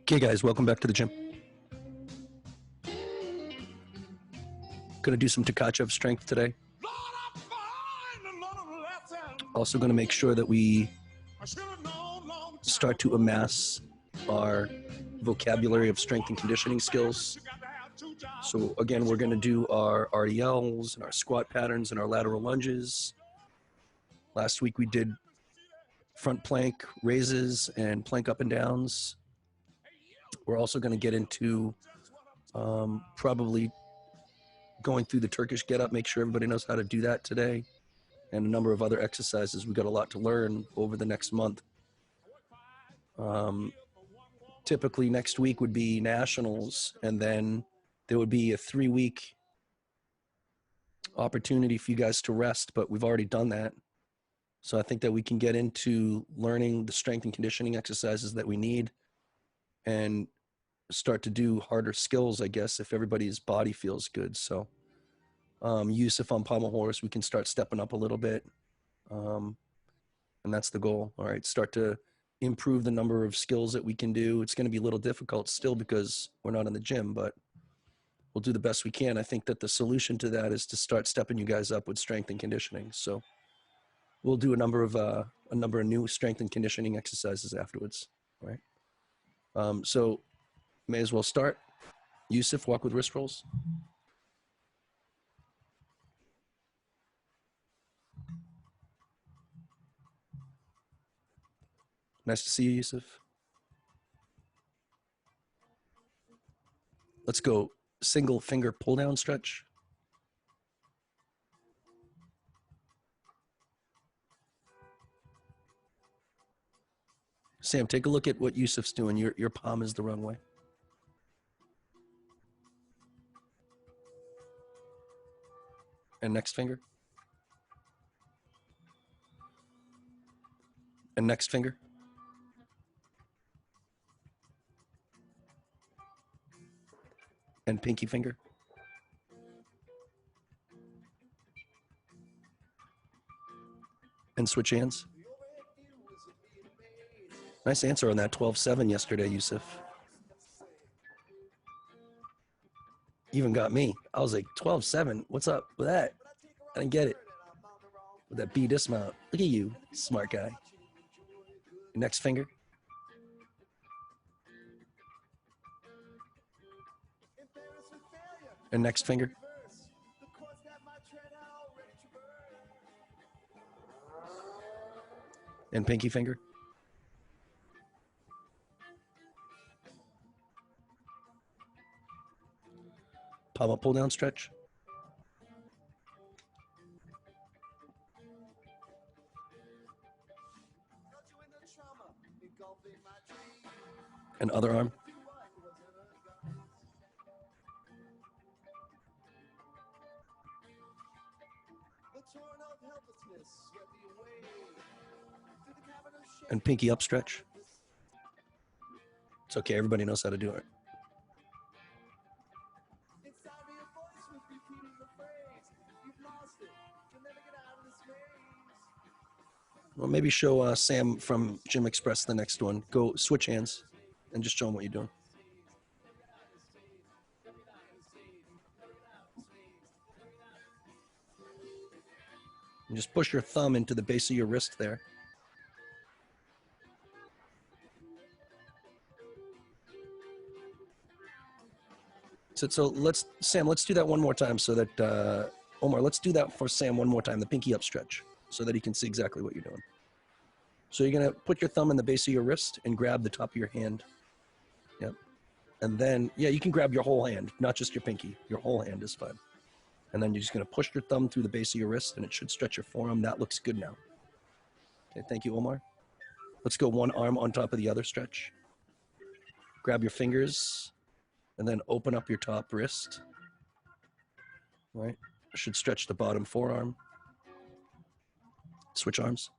Okay, guys, welcome back to the gym. Gonna do some Tkachev strength today. Also gonna make sure that we start to amass our vocabulary of strength and conditioning skills. So again, we're gonna do our RDLs and our squat patterns and our lateral lunges. Last week we did front plank raises and plank up and downs. We're also gonna get into probably going through the Turkish get up, make sure everybody knows how to do that today, and a number of other exercises. We've got a lot to learn over the next month. Typically next week would be nationals, and then there would be a 3-week opportunity for you guys to rest, but we've already done that. So I think that we can get into learning the strength and conditioning exercises that we need and start to do harder skills, I guess, if everybody's body feels good. So Yusuf on pommel horse, we can start stepping up a little bit. And that's the goal. All right, start to improve the number of skills that we can do. It's going to be a little difficult still because we're not in the gym, but we'll do the best we can. I think that the solution to that is to start stepping you guys up with strength and conditioning. So we'll do a number of new strength and conditioning exercises afterwards. All right. So may as well start. Yusuf, walk with wrist rolls. Nice to see you, Yusuf. Let's go single finger pull down stretch. Sam, take a look at what Yusuf's doing. Your palm is the wrong way. And next finger. And next finger. And pinky finger. And switch hands. Nice answer on that 12-7 yesterday, Yusuf. Even got me. I was like, 12-7, what's up with that? I didn't get it. With that B dismount. Look at you, smart guy. Next finger. And next finger. And pinky finger. Palm up, pull down stretch. And other arm. And pinky up stretch. It's okay, everybody knows how to do it. Well, maybe show Sam from Gym Express the next one. Go switch hands and just show him what you're doing. And just push your thumb into the base of your wrist there. So Sam, let's do that one more time so that, Omar, let's do that for Sam one more time, the pinky up stretch, so that he can see exactly what you're doing. So you're gonna put your thumb in the base of your wrist and grab the top of your hand. Yep. And then, yeah, you can grab your whole hand, not just your pinky. Your whole hand is fine. And then you're just gonna push your thumb through the base of your wrist and it should stretch your forearm. That looks good now. Okay, thank you, Omar. Let's go one arm on top of the other stretch. Grab your fingers and then open up your top wrist. All right, should stretch the bottom forearm. Switch arms.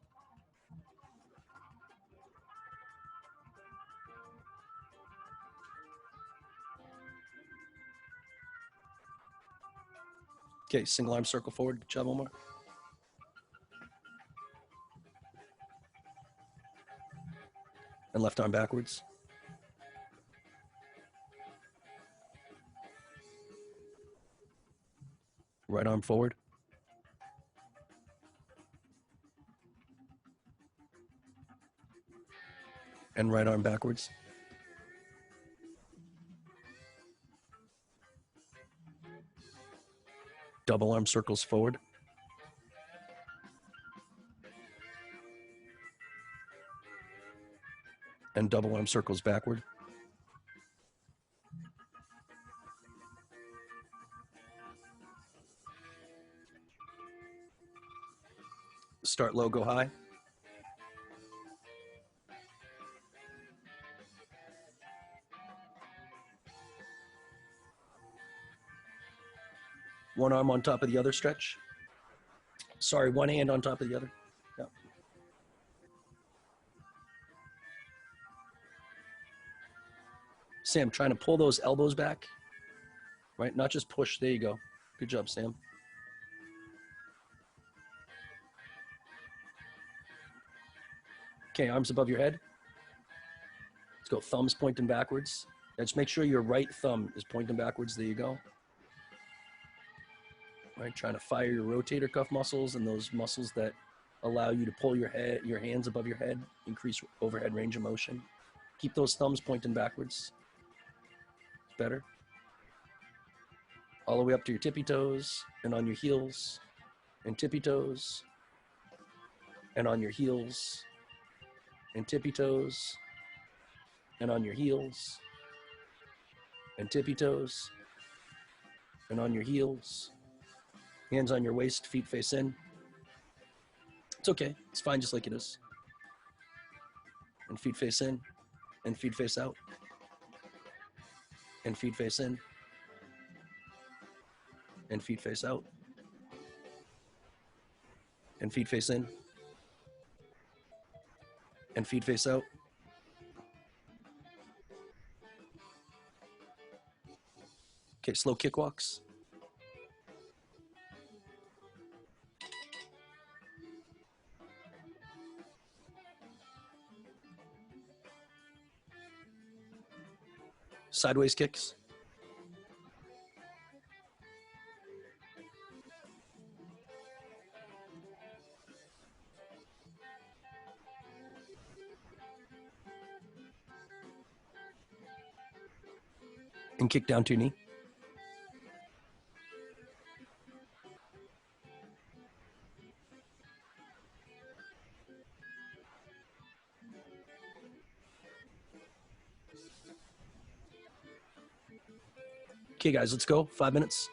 Okay, single arm circle forward. Good job, Omar. And left arm backwards. Right arm forward. And right arm backwards. Double arm circles forward. And double arm circles backward. Start low, go high. One arm on top of the other stretch. Sorry, one hand on top of the other. Yep. Sam, trying to pull those elbows back, right? Not just push. There you go. Good job, Sam. Okay, arms above your head. Let's go, thumbs pointing backwards. Now just make sure your right thumb is pointing backwards. There you go. Right, trying to fire your rotator cuff muscles and those muscles that allow you to pull your hands above your head, increase overhead range of motion. Keep those thumbs pointing backwards. It's better. All the way up to your tippy toes and on your heels and tippy toes and on your heels and tippy toes and on your heels and tippy toes and on your heels. Hands on your waist, feet face in. It's okay. It's fine just like it is. And feet face in and feet face out and feet face in and feet face out and feet face in and feet face out. Okay, slow kick walks. Sideways kicks. And kick down to your knee. Okay, guys, let's go. 5 minutes.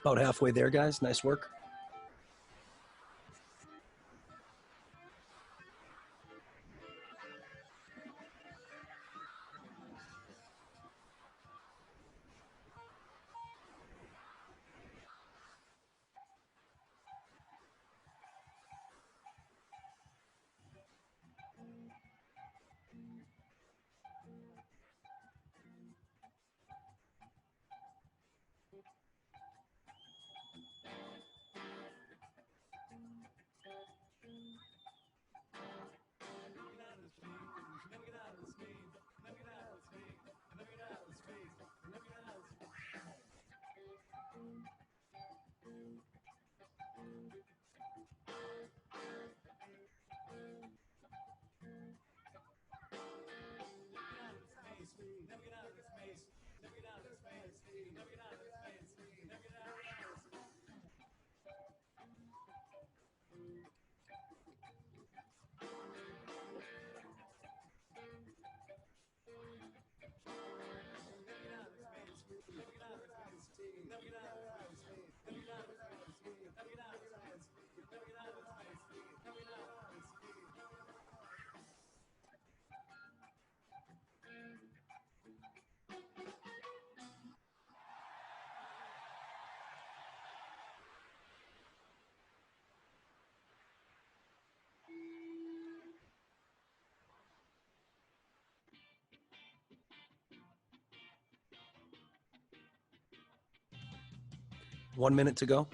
About halfway there, guys. Nice work. One minute to go.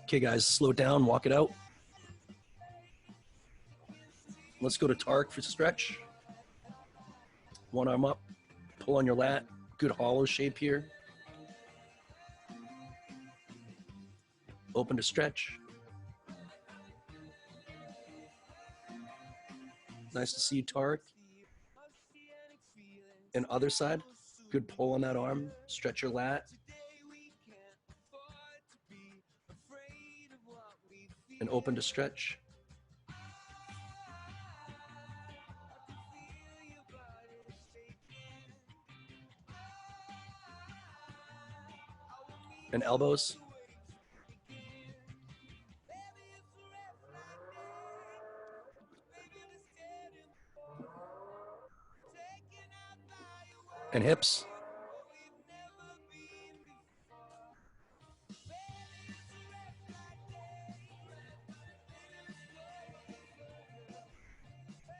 Okay, guys, slow down, walk it out. Let's go to Tark for stretch. One arm up, pull on your lat. Good hollow shape here. Open to stretch. Nice to see you, Tark. And other side, good pull on that arm. Stretch your lat. And open to stretch. And elbows. And hips.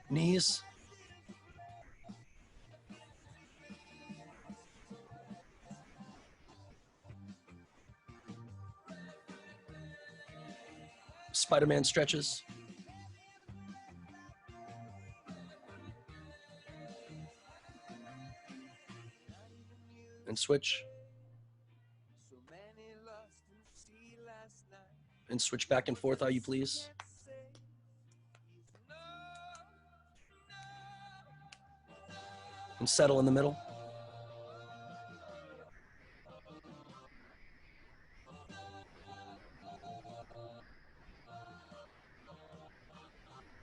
Knees. Spider-Man stretches. And switch. And switch back and forth, how you please. And settle in the middle.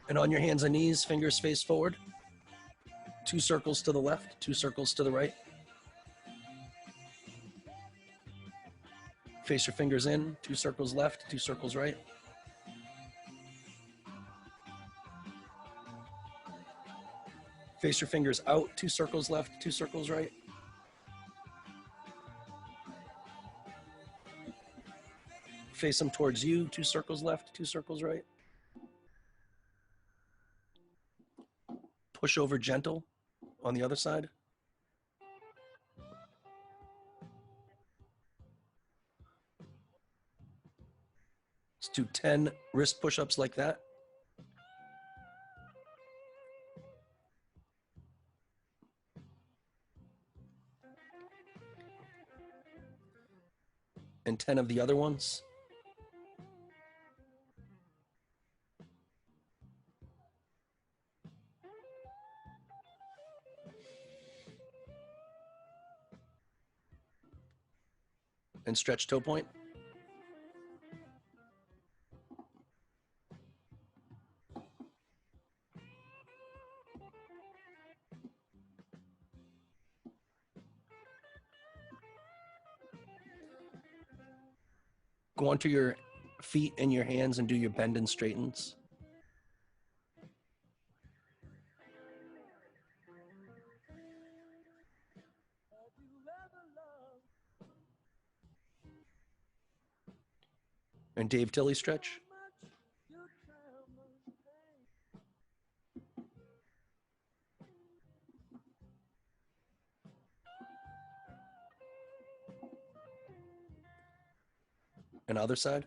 And on your hands and knees, fingers face forward. 2 circles to the left, 2 circles to the right. Face your fingers in, 2 circles left, 2 circles right. Face your fingers out, 2 circles left, 2 circles right. Face them towards you, 2 circles left, 2 circles right. Push over gentle on the other side. Let's do 10 wrist push-ups like that. And 10 of the other ones. And stretch toe point. Go onto your feet and your hands and do your bend and straightens. And Dave Tilley stretch. And other side.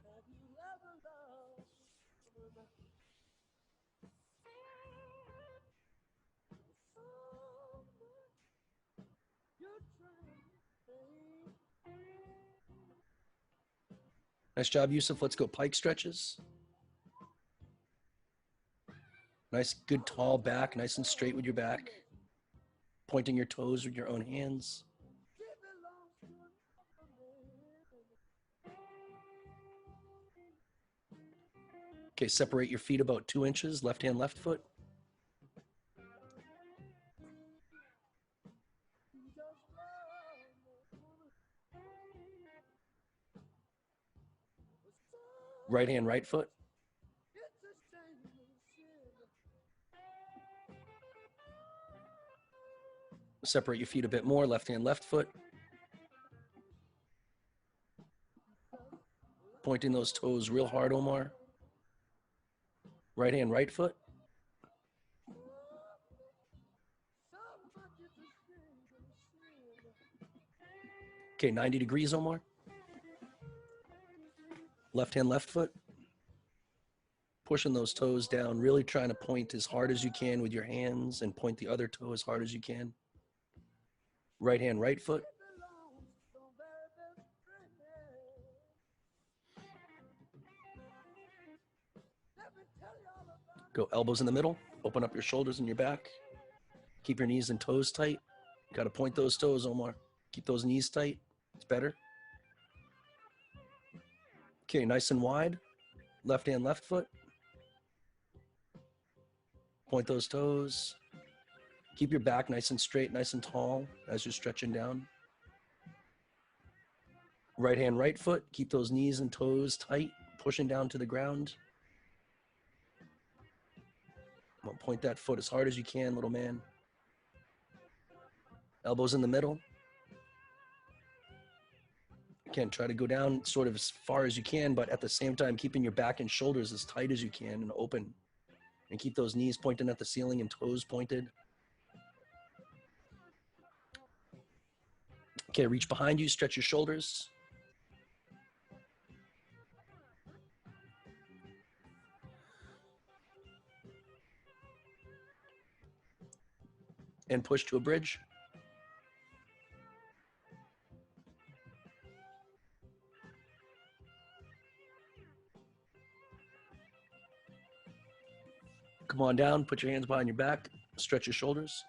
Nice job, Yusuf. Let's go pike stretches. Nice, good tall back, nice and straight with your back. Pointing your toes with your own hands. Okay, separate your feet about 2 inches, left hand, left foot. Right hand, right foot. Separate your feet a bit more, left hand, left foot. Pointing those toes real hard, Omar. Right hand, right foot. Okay, 90 degrees, Omar. Left hand, left foot. Pushing those toes down, really trying to point as hard as you can with your hands and point the other toe as hard as you can. Right hand, right foot. Go elbows in the middle. Open up your shoulders and your back. Keep your knees and toes tight. Got to point those toes, Omar. Keep those knees tight. It's better. Okay, nice and wide. Left hand, left foot. Point those toes. Keep your back nice and straight, nice and tall as you're stretching down. Right hand, right foot. Keep those knees and toes tight, pushing down to the ground. Point that foot as hard as you can, little man. Elbows in the middle. Again, try to go down sort of as far as you can, but at the same time, keeping your back and shoulders as tight as you can and open. And keep those knees pointing at the ceiling and toes pointed. Okay, reach behind you, stretch your shoulders. And push to a bridge. Come on down, put your hands behind your back, stretch your shoulders.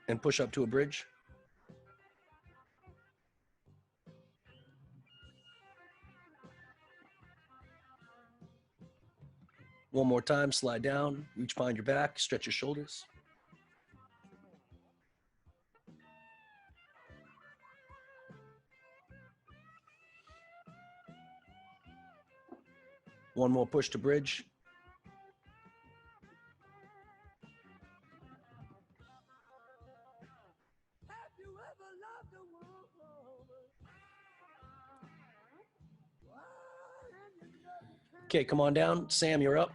And push up to a bridge. One more time, slide down, reach behind your back, stretch your shoulders. One more push to bridge. Okay, come on down. Sam, you're up.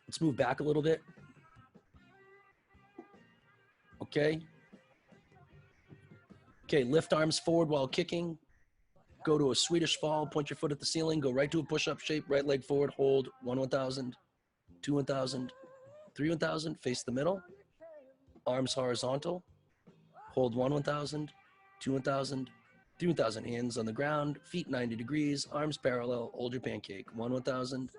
Let's move back a little bit. Okay. Okay, lift arms forward while kicking. Go to a Swedish fall, point your foot at the ceiling, go right to a push-up shape, right leg forward, hold 1,000, 2,000, 3,000, face the middle, arms horizontal, hold 1,000, 2,000, 3,000, hands on the ground, feet 90 degrees, arms parallel, hold your pancake, 1,000,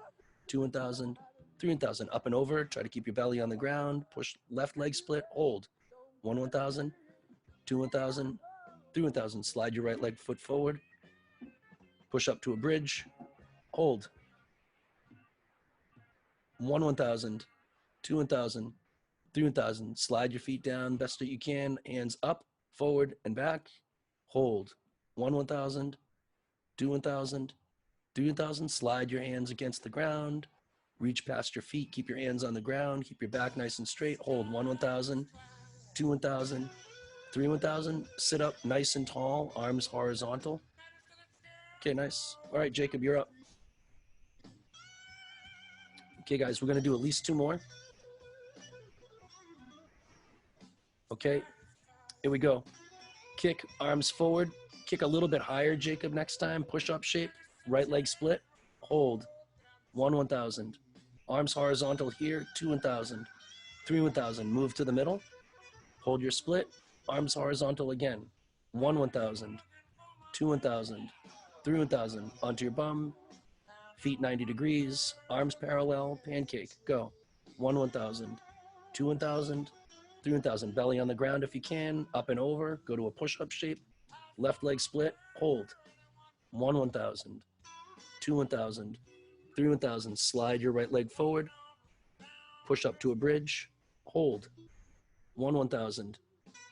2,000, 3,000, up and over, try to keep your belly on the ground, push left leg split, hold 1,000, 2,000, 3,000, slide your right leg foot forward, push up to a bridge, hold 1,000, 2,000, 3,000, slide your feet down best that you can, hands up, forward and back, hold 1,000, 2,000, 3,000, slide your hands against the ground, reach past your feet, keep your hands on the ground, keep your back nice and straight, hold 1,000, 2,000, 3,000, sit up nice and tall, arms horizontal. Okay, nice. All right, Jacob, you're up. Okay, guys, we're gonna do at least 2 more. Okay, here we go. Kick, arms forward, kick a little bit higher, Jacob, next time, push-up shape, right leg split, hold, 1,000. Arms horizontal here, 2,000, 3,000, move to the middle, hold your split, arms horizontal again, 1,000, 2,000, 3,000, onto your bum, feet 90 degrees, arms parallel, pancake, go, 1,000, 2,000, 3,000, belly on the ground if you can, up and over, go to a push-up shape, left leg split, hold, 1,000, 2,000, 3,000, slide your right leg forward, push up to a bridge, hold, 1,000,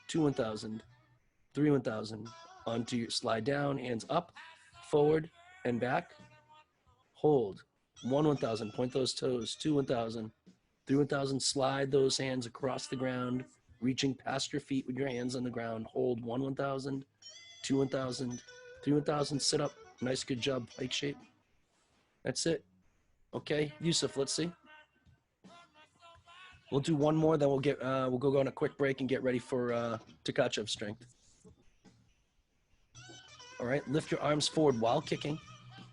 2,000, 3,000, onto your slide down, hands up, forward and back, hold, 1,000, point those toes, 2,000, 3,000, slide those hands across the ground, reaching past your feet with your hands on the ground, hold 1,000, 2,000, 3,000, sit up, nice, good job, pike shape. That's it. Okay, Yusuf, let's see. We'll do 1 more, then we'll go on a quick break and get ready for Tkachev strength. All right, lift your arms forward while kicking.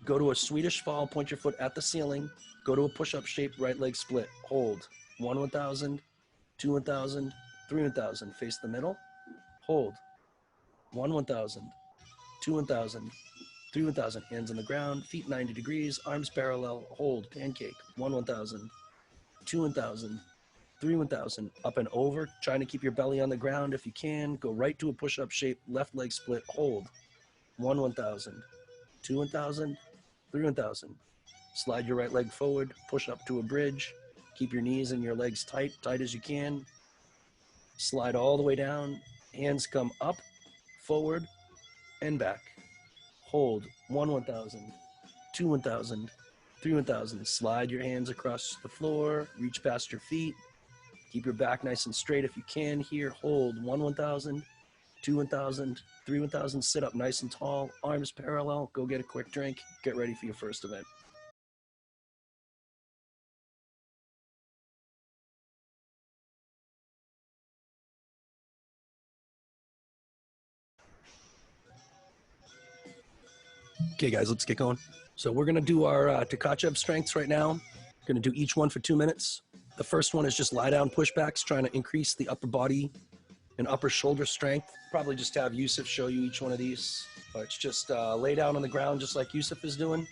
Go to a Swedish fall, point your foot at the ceiling. Go to a push-up shape, right leg split. Hold, 1,000, 2,000, 3,000. Face the middle. Hold, 1,000, 2,000, 3,000. Hands on the ground, feet 90 degrees, arms parallel. Hold, pancake, 1,000, 2,000, 3,000. Up and over, trying to keep your belly on the ground if you can. Go right to a push-up shape, left leg split. Hold, 1,000, 2,000, 3,000. Slide your right leg forward, push up to a bridge. Keep your knees and your legs tight, tight as you can. Slide all the way down. Hands come up, forward, and back. Hold 1,000, 2,000, 3,000. Slide your hands across the floor, reach past your feet. Keep your back nice and straight if you can here. Hold 1,000, 2,000, 3,000. Sit up nice and tall, arms parallel. Go get a quick drink. Get ready for your first event. Okay, guys, let's get going. So we're going to do our Tkachev strengths right now. Going to do each one for 2 minutes. The first one is just lie down pushbacks, trying to increase the upper body and upper shoulder strength. Probably just have Yusuf show you each one of these. But it's just lay down on the ground just like Yusuf is doing.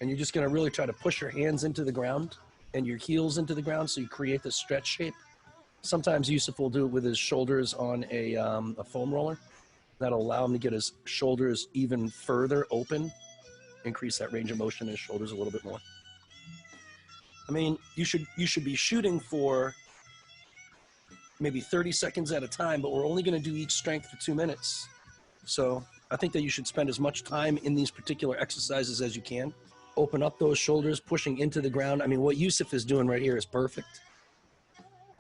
And you're just going to really try to push your hands into the ground and your heels into the ground so you create this stretch shape. Sometimes Yusuf will do it with his shoulders on a foam roller. That'll allow him to get his shoulders even further open, increase that range of motion in his shoulders a little bit more. I mean, you should be shooting for maybe 30 seconds at a time, but we're only going to do each strength for 2 minutes. So I think that you should spend as much time in these particular exercises as you can. Open up those shoulders, pushing into the ground. I mean, what Yusuf is doing right here is perfect.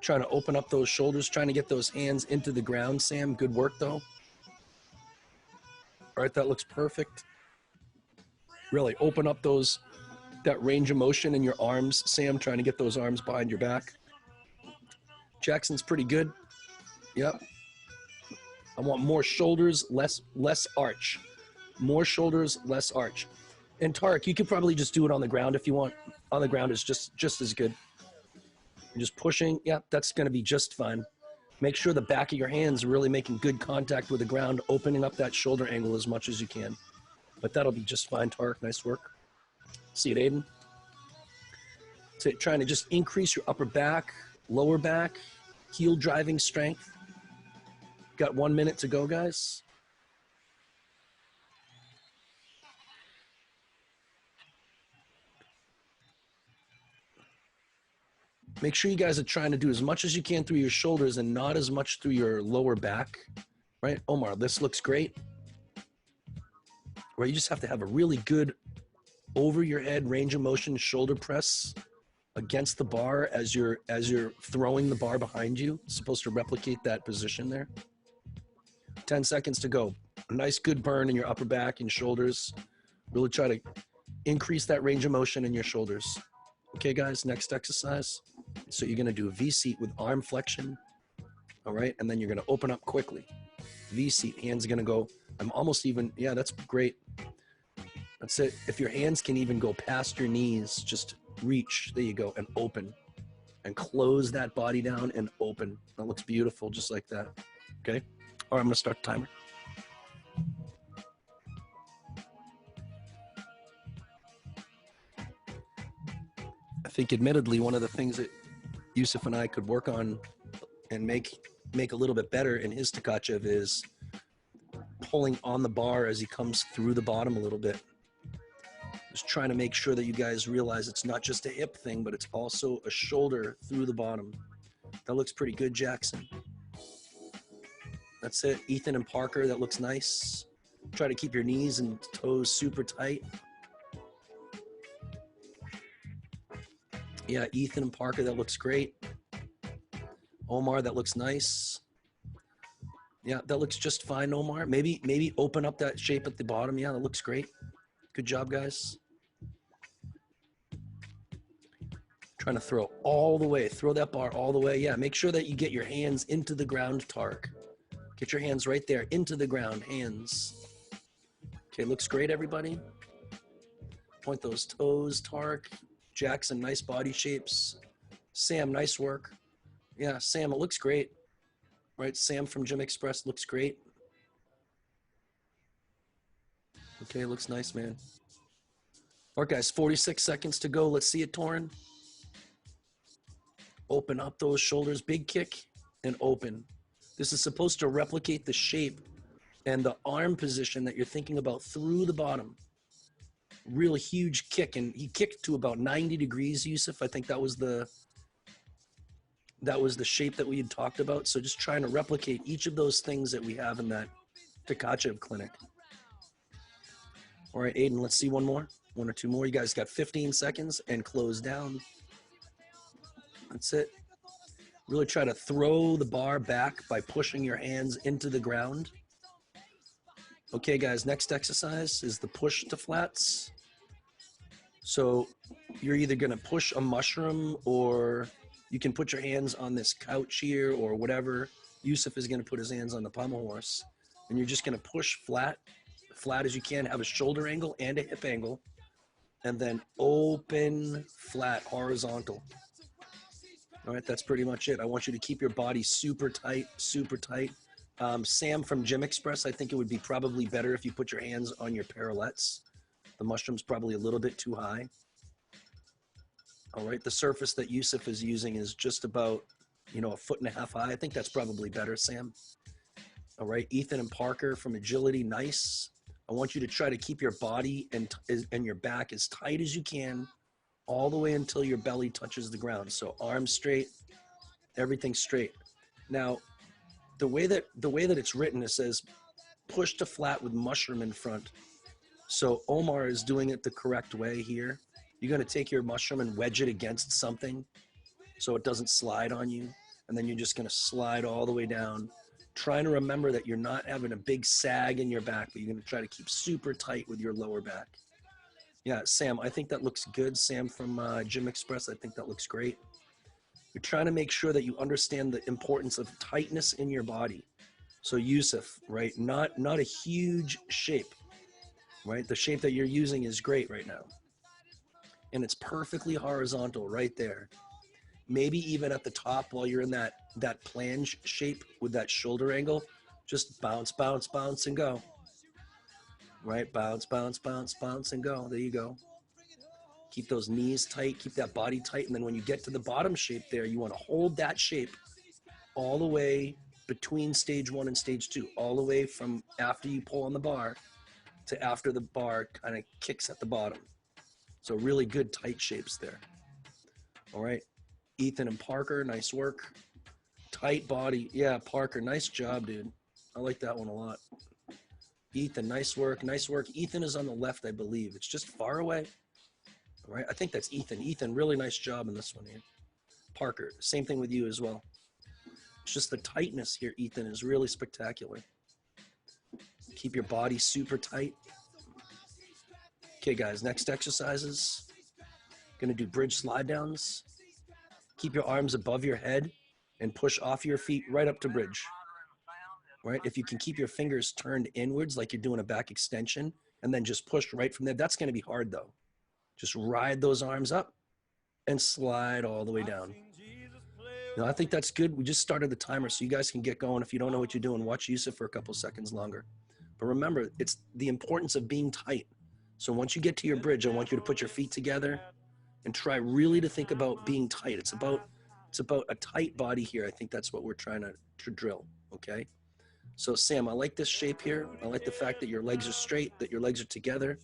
Trying to open up those shoulders, trying to get those hands into the ground, Sam. Good work, though. All right, that looks perfect. Really open up that range of motion in your arms, Sam, trying to get those arms behind your back. Jackson's pretty good. Yep. I want more shoulders, less arch. More shoulders, less arch. And Tarek, you could probably just do it on the ground if you want. On the ground is just as good. You're just pushing. Yeah, that's going to be just fine. Make sure the back of your hands are really making good contact with the ground, opening up that shoulder angle as much as you can. But that'll be just fine, Tarek. Nice work. See it, Aiden? So trying to just increase your upper back, lower back, heel driving strength. Got 1 minute to go, guys. Make sure you guys are trying to do as much as you can through your shoulders and not as much through your lower back, right? Omar, this looks great. Right, you just have to have a really good over your head range of motion shoulder press against the bar as you're throwing the bar behind you. It's supposed to replicate that position there. 10 seconds to go. A nice good burn in your upper back and shoulders. Really try to increase that range of motion in your shoulders. Okay, guys, next exercise. So you're going to do a V-seat with arm flexion. All right, and then you're going to open up quickly. V-seat, hands are going to go. I'm almost even, yeah, that's great. That's it. If your hands can even go past your knees, just reach. There you go, and open. And close that body down and open. That looks beautiful, just like that. Okay? All right, I'm going to start the timer. I think, admittedly, one of the things that Yusuf and I could work on and make a little bit better in his Tkachev is pulling on the bar as he comes through the bottom a little bit. Just trying to make sure that you guys realize it's not just a hip thing, but it's also a shoulder through the bottom. That looks pretty good, Jackson. That's it. Ethan and Parker, that looks nice. Try to keep your knees and toes super tight. Yeah, Ethan and Parker, that looks great. Omar, that looks nice. Yeah, that looks just fine, Omar. Maybe open up that shape at the bottom. Yeah, that looks great. Good job, guys. Trying to throw all the way. Throw that bar all the way. Yeah, make sure that you get your hands into the ground, Tark. Get your hands right there, into the ground, hands. Okay, looks great, everybody. Point those toes, Tark. Jackson, nice body shapes. Sam, nice work. Yeah, Sam, it looks great. Right, Sam from Gym Express looks great. Okay, looks nice, man. All right, guys, 46 seconds to go. Let's see it, Torin. Open up those shoulders, big kick, and open. This is supposed to replicate the shape and the arm position that you're thinking about through the bottom. Real huge kick, and he kicked to about 90 degrees, Yusuf. I think that was the shape that we had talked about. So just trying to replicate each of those things that we have in that Tkachev clinic. All right, Aiden, let's see one more. One or two more. You guys got 15 seconds and close down. That's it. Really try to throw the bar back by pushing your hands into the ground. Okay, guys, next exercise is the push to flats. So you're either going to push a mushroom, or you can put your hands on this couch here or whatever. Yusuf is going to put his hands on the pommel horse, and you're just going to push flat as you can. Have a shoulder angle and a hip angle, and then open flat, horizontal. All right, that's pretty much it. I want you to keep your body super tight, super tight. Sam from Gym Express, I think it would be probably better if you put your hands on your parallettes. The mushroom's probably a little bit too high. All right, the surface that Yusuf is using is just about, 1.5 feet high. I think that's probably better, Sam. All right, Ethan and Parker from Agility, nice. I want you to try to keep your body and your back as tight as you can, all the way until your belly touches the ground. So arms straight, everything straight. Now, the way that it's written, it says push to flat with mushroom in front. So Omar is doing it the correct way here. You're going to take your mushroom and wedge it against something so it doesn't slide on you. And then you're just going to slide all the way down, trying to remember that you're not having a big sag in your back, but you're going to try to keep super tight with your lower back. Yeah, Sam, I think that looks good. Sam from Gym Express, I think that looks great. You're trying to make sure that you understand the importance of tightness in your body. So Yusuf, right? Not a huge shape, right? The shape that you're using is great right now. And it's perfectly horizontal right there. Maybe even at the top while you're in that planche shape with that shoulder angle, just bounce, bounce, bounce, and go. Right? Bounce, bounce, bounce, bounce, and go. There you go. Keep those knees tight, keep that body tight. And then when you get to the bottom shape there, you want to hold that shape all the way between stage 1 and stage 2, all the way from after you pull on the bar to after the bar kind of kicks at the bottom. So really good tight shapes there. All right. Ethan and Parker, nice work. Tight body. Yeah, Parker, nice job, dude. I like that one a lot. Ethan, nice work, nice work. Ethan is on the left, I believe. It's just far away. All right, I think that's Ethan. Ethan, really nice job in this one here. Parker, same thing with you as well. It's just the tightness here, Ethan, is really spectacular. Keep your body super tight. Okay, guys, next exercises. Gonna do bridge slide downs. Keep your arms above your head and push off your feet right up to bridge. Right? If you can keep your fingers turned inwards like you're doing a back extension and then just push right from there, that's gonna be hard though. Just ride those arms up and slide all the way down. Now, I think that's good. We just started the timer, so you guys can get going. If you don't know what you're doing, watch Yusuf for a couple seconds longer. But remember, it's the importance of being tight. So once you get to your bridge, I want you to put your feet together and try really to think about being tight. It's about a tight body here. I think that's what we're trying to drill, okay? So Sam, I like this shape here. I like the fact that your legs are straight, that your legs are together.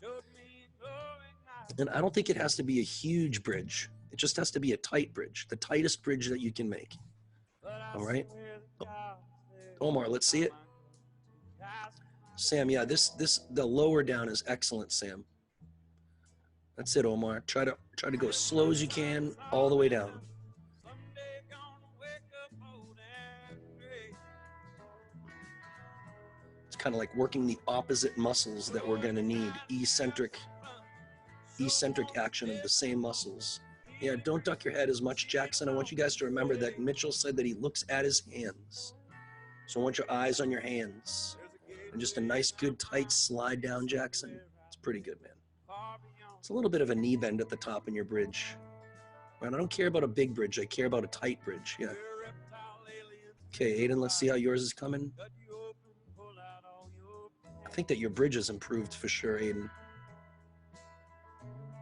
And I don't think it has to be a huge bridge. It just has to be a tight bridge, the tightest bridge that you can make. All right. Omar, let's see it. Sam, yeah, the lower down is excellent, Sam. That's it, Omar. Try to go as slow as you can, all the way down. It's kind of like working the opposite muscles that we're going to need, eccentric action of the same muscles. Yeah, don't duck your head as much, Jackson. I want you guys to remember that Mitchell said that he looks at his hands. So I want your eyes on your hands. And just a nice, good, tight slide down, Jackson. It's pretty good, man. It's a little bit of a knee bend at the top in your bridge. Man, I don't care about a big bridge. I care about a tight bridge, yeah. Okay, Aiden, let's see how yours is coming. I think that your bridge has improved for sure, Aiden.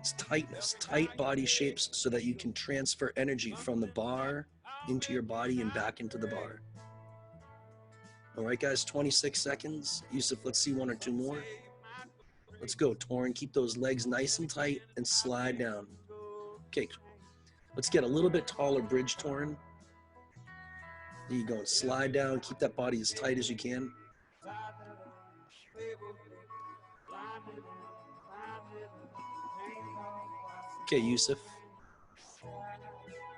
It's tightness, tight body shapes so that you can transfer energy from the bar into your body and back into the bar. All right, guys, 26 seconds. Yusuf, let's see one or two more. Let's go, Torin. Keep those legs nice and tight and slide down. Okay, let's get a little bit taller bridge, Torin. There you go, and slide down. Keep that body as tight as you can. Okay, Yusuf.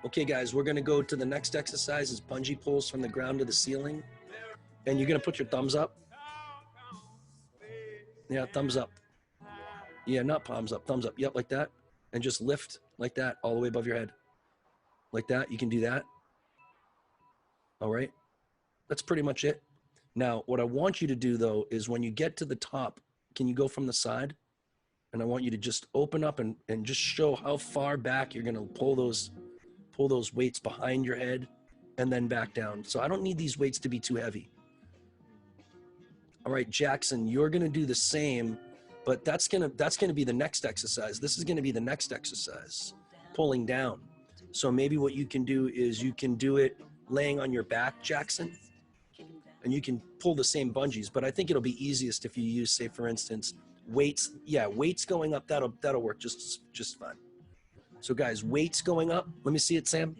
Okay, guys, we're gonna go to the next exercise is bungee pulls from the ground to the ceiling. And you're gonna put your thumbs up. Yeah, thumbs up. Yeah, not palms up, thumbs up. Yep, like that. And just lift like that all the way above your head. Like that, you can do that. All right, that's pretty much it. Now, what I want you to do though, is when you get to the top, can you go from the side? And I want you to just open up and just show how far back you're gonna pull those weights behind your head and then back down. So I don't need these weights to be too heavy. All right, Jackson, you're gonna do the same, but that's gonna be the next exercise. This is gonna be the next exercise, pulling down. So maybe what you can do is you can do it laying on your back, Jackson, and you can pull the same bungees, but I think it'll be easiest if you use, say for instance, weights. Yeah, weights going up, that'll work just fine. So guys, weights going up. Let me see it, Sam.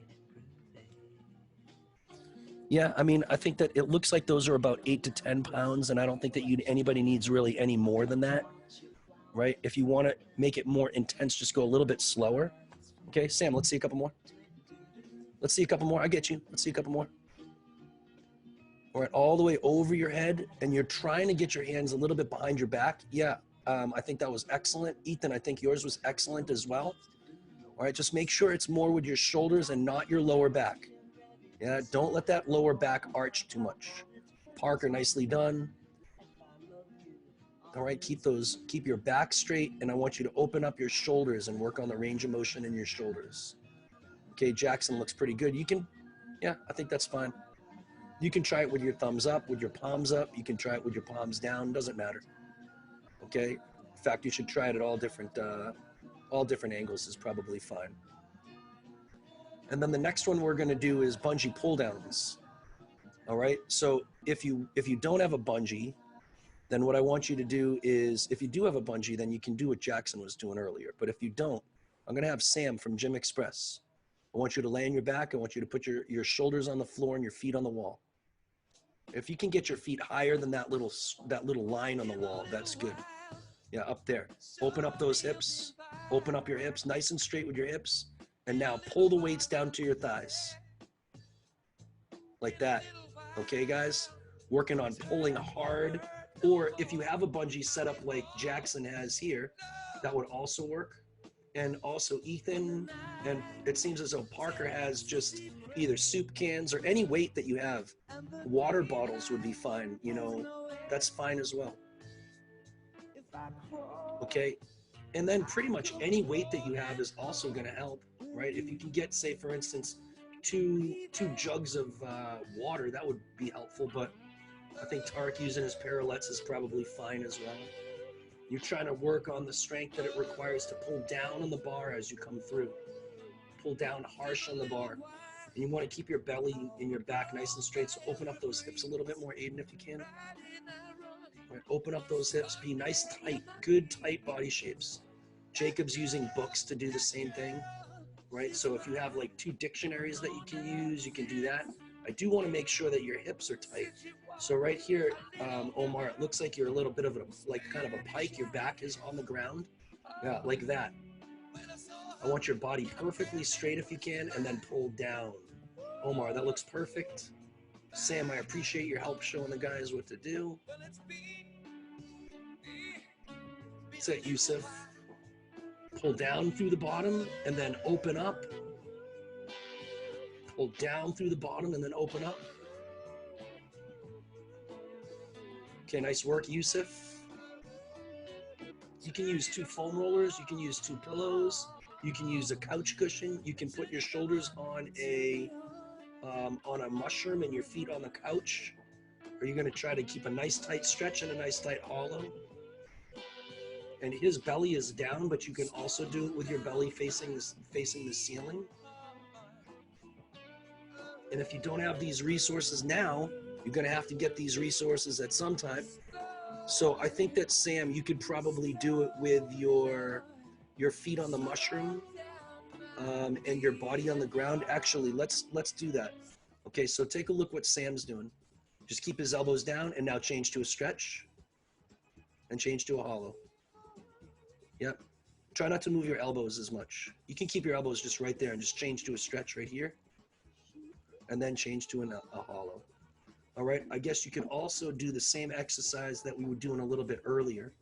Yeah, I mean, I think that it looks like those are about 8 to 10 pounds, and I don't think that anybody needs really any more than that, right? If you want to make it more intense, just go a little bit slower. Okay, Sam, let's see a couple more. Let's see a couple more. I get you. Let's see a couple more. All right, all the way over your head, and you're trying to get your hands a little bit behind your back. Yeah, I think that was excellent. Ethan, I think yours was excellent as well. All right, just make sure it's more with your shoulders and not your lower back. Yeah, don't let that lower back arch too much. Parker, nicely done. All right, keep your back straight, and I want you to open up your shoulders and work on the range of motion in your shoulders. Okay, Jackson looks pretty good. You can, yeah, I think that's fine. You can try it with your thumbs up, with your palms up. You can try it with your palms down, doesn't matter. Okay, in fact, you should try it at all different angles is probably fine. And then the next one we're gonna do is bungee pull downs. All right, so if you don't have a bungee, then what I want you to do is, if you do have a bungee, then you can do what Jackson was doing earlier. But if you don't, I'm gonna have Sam from Gym Express. I want you to lay on your back. I want you to put your shoulders on the floor and your feet on the wall. If you can get your feet higher than that little line on the wall, that's good. Yeah, up there. Open up those hips. Open up your hips, nice and straight with your hips. And now pull the weights down to your thighs. Like that. Okay, guys? Working on pulling hard. Or if you have a bungee set up like Jackson has here, that would also work. And also Ethan, and it seems as though Parker has just either soup cans or any weight that you have. Water bottles would be fine, you know, that's fine as well. Okay, and then pretty much any weight that you have is also going to help, right? If you can get, say, for instance, two jugs of water, that would be helpful, but I think Tarek using his parallettes is probably fine as well. You're trying to work on the strength that it requires to pull down on the bar as you come through. Pull down harsh on the bar. And you want to keep your belly and your back nice and straight, so open up those hips a little bit more, Aiden, if you can. Right, open up those hips, be nice, tight, good, tight body shapes. Jacob's using books to do the same thing, right? So if you have like 2 dictionaries that you can use, you can do that. I do want to make sure that your hips are tight. So right here, Omar, it looks like you're a little bit of kind of a pike. Your back is on the ground. Yeah, like that. I want your body perfectly straight if you can, and then pull down. Omar, that looks perfect. Sam, I appreciate your help showing the guys what to do. That's it, Yusuf. Pull down through the bottom, and then open up. Pull down through the bottom, and then open up. Okay, nice work, Yusuf. You can use 2 foam rollers. You can use 2 pillows. You can use a couch cushion. You can put your shoulders on a mushroom and your feet on the couch. Or you're going to try to keep a nice tight stretch and a nice tight hollow. And his belly is down, but you can also do it with your belly facing the ceiling. And if you don't have these resources now, you're going to have to get these resources at some time. So I think that, Sam, you could probably do it with your feet on the mushroom and your body on the ground. Actually, let's do that. Okay, so take a look what Sam's doing. Just keep his elbows down and now change to a stretch and change to a hollow. Yep. Try not to move your elbows as much. You can keep your elbows just right there and just change to a stretch right here and then change to a hollow. All right, I guess you can also do the same exercise that we were doing a little bit earlier.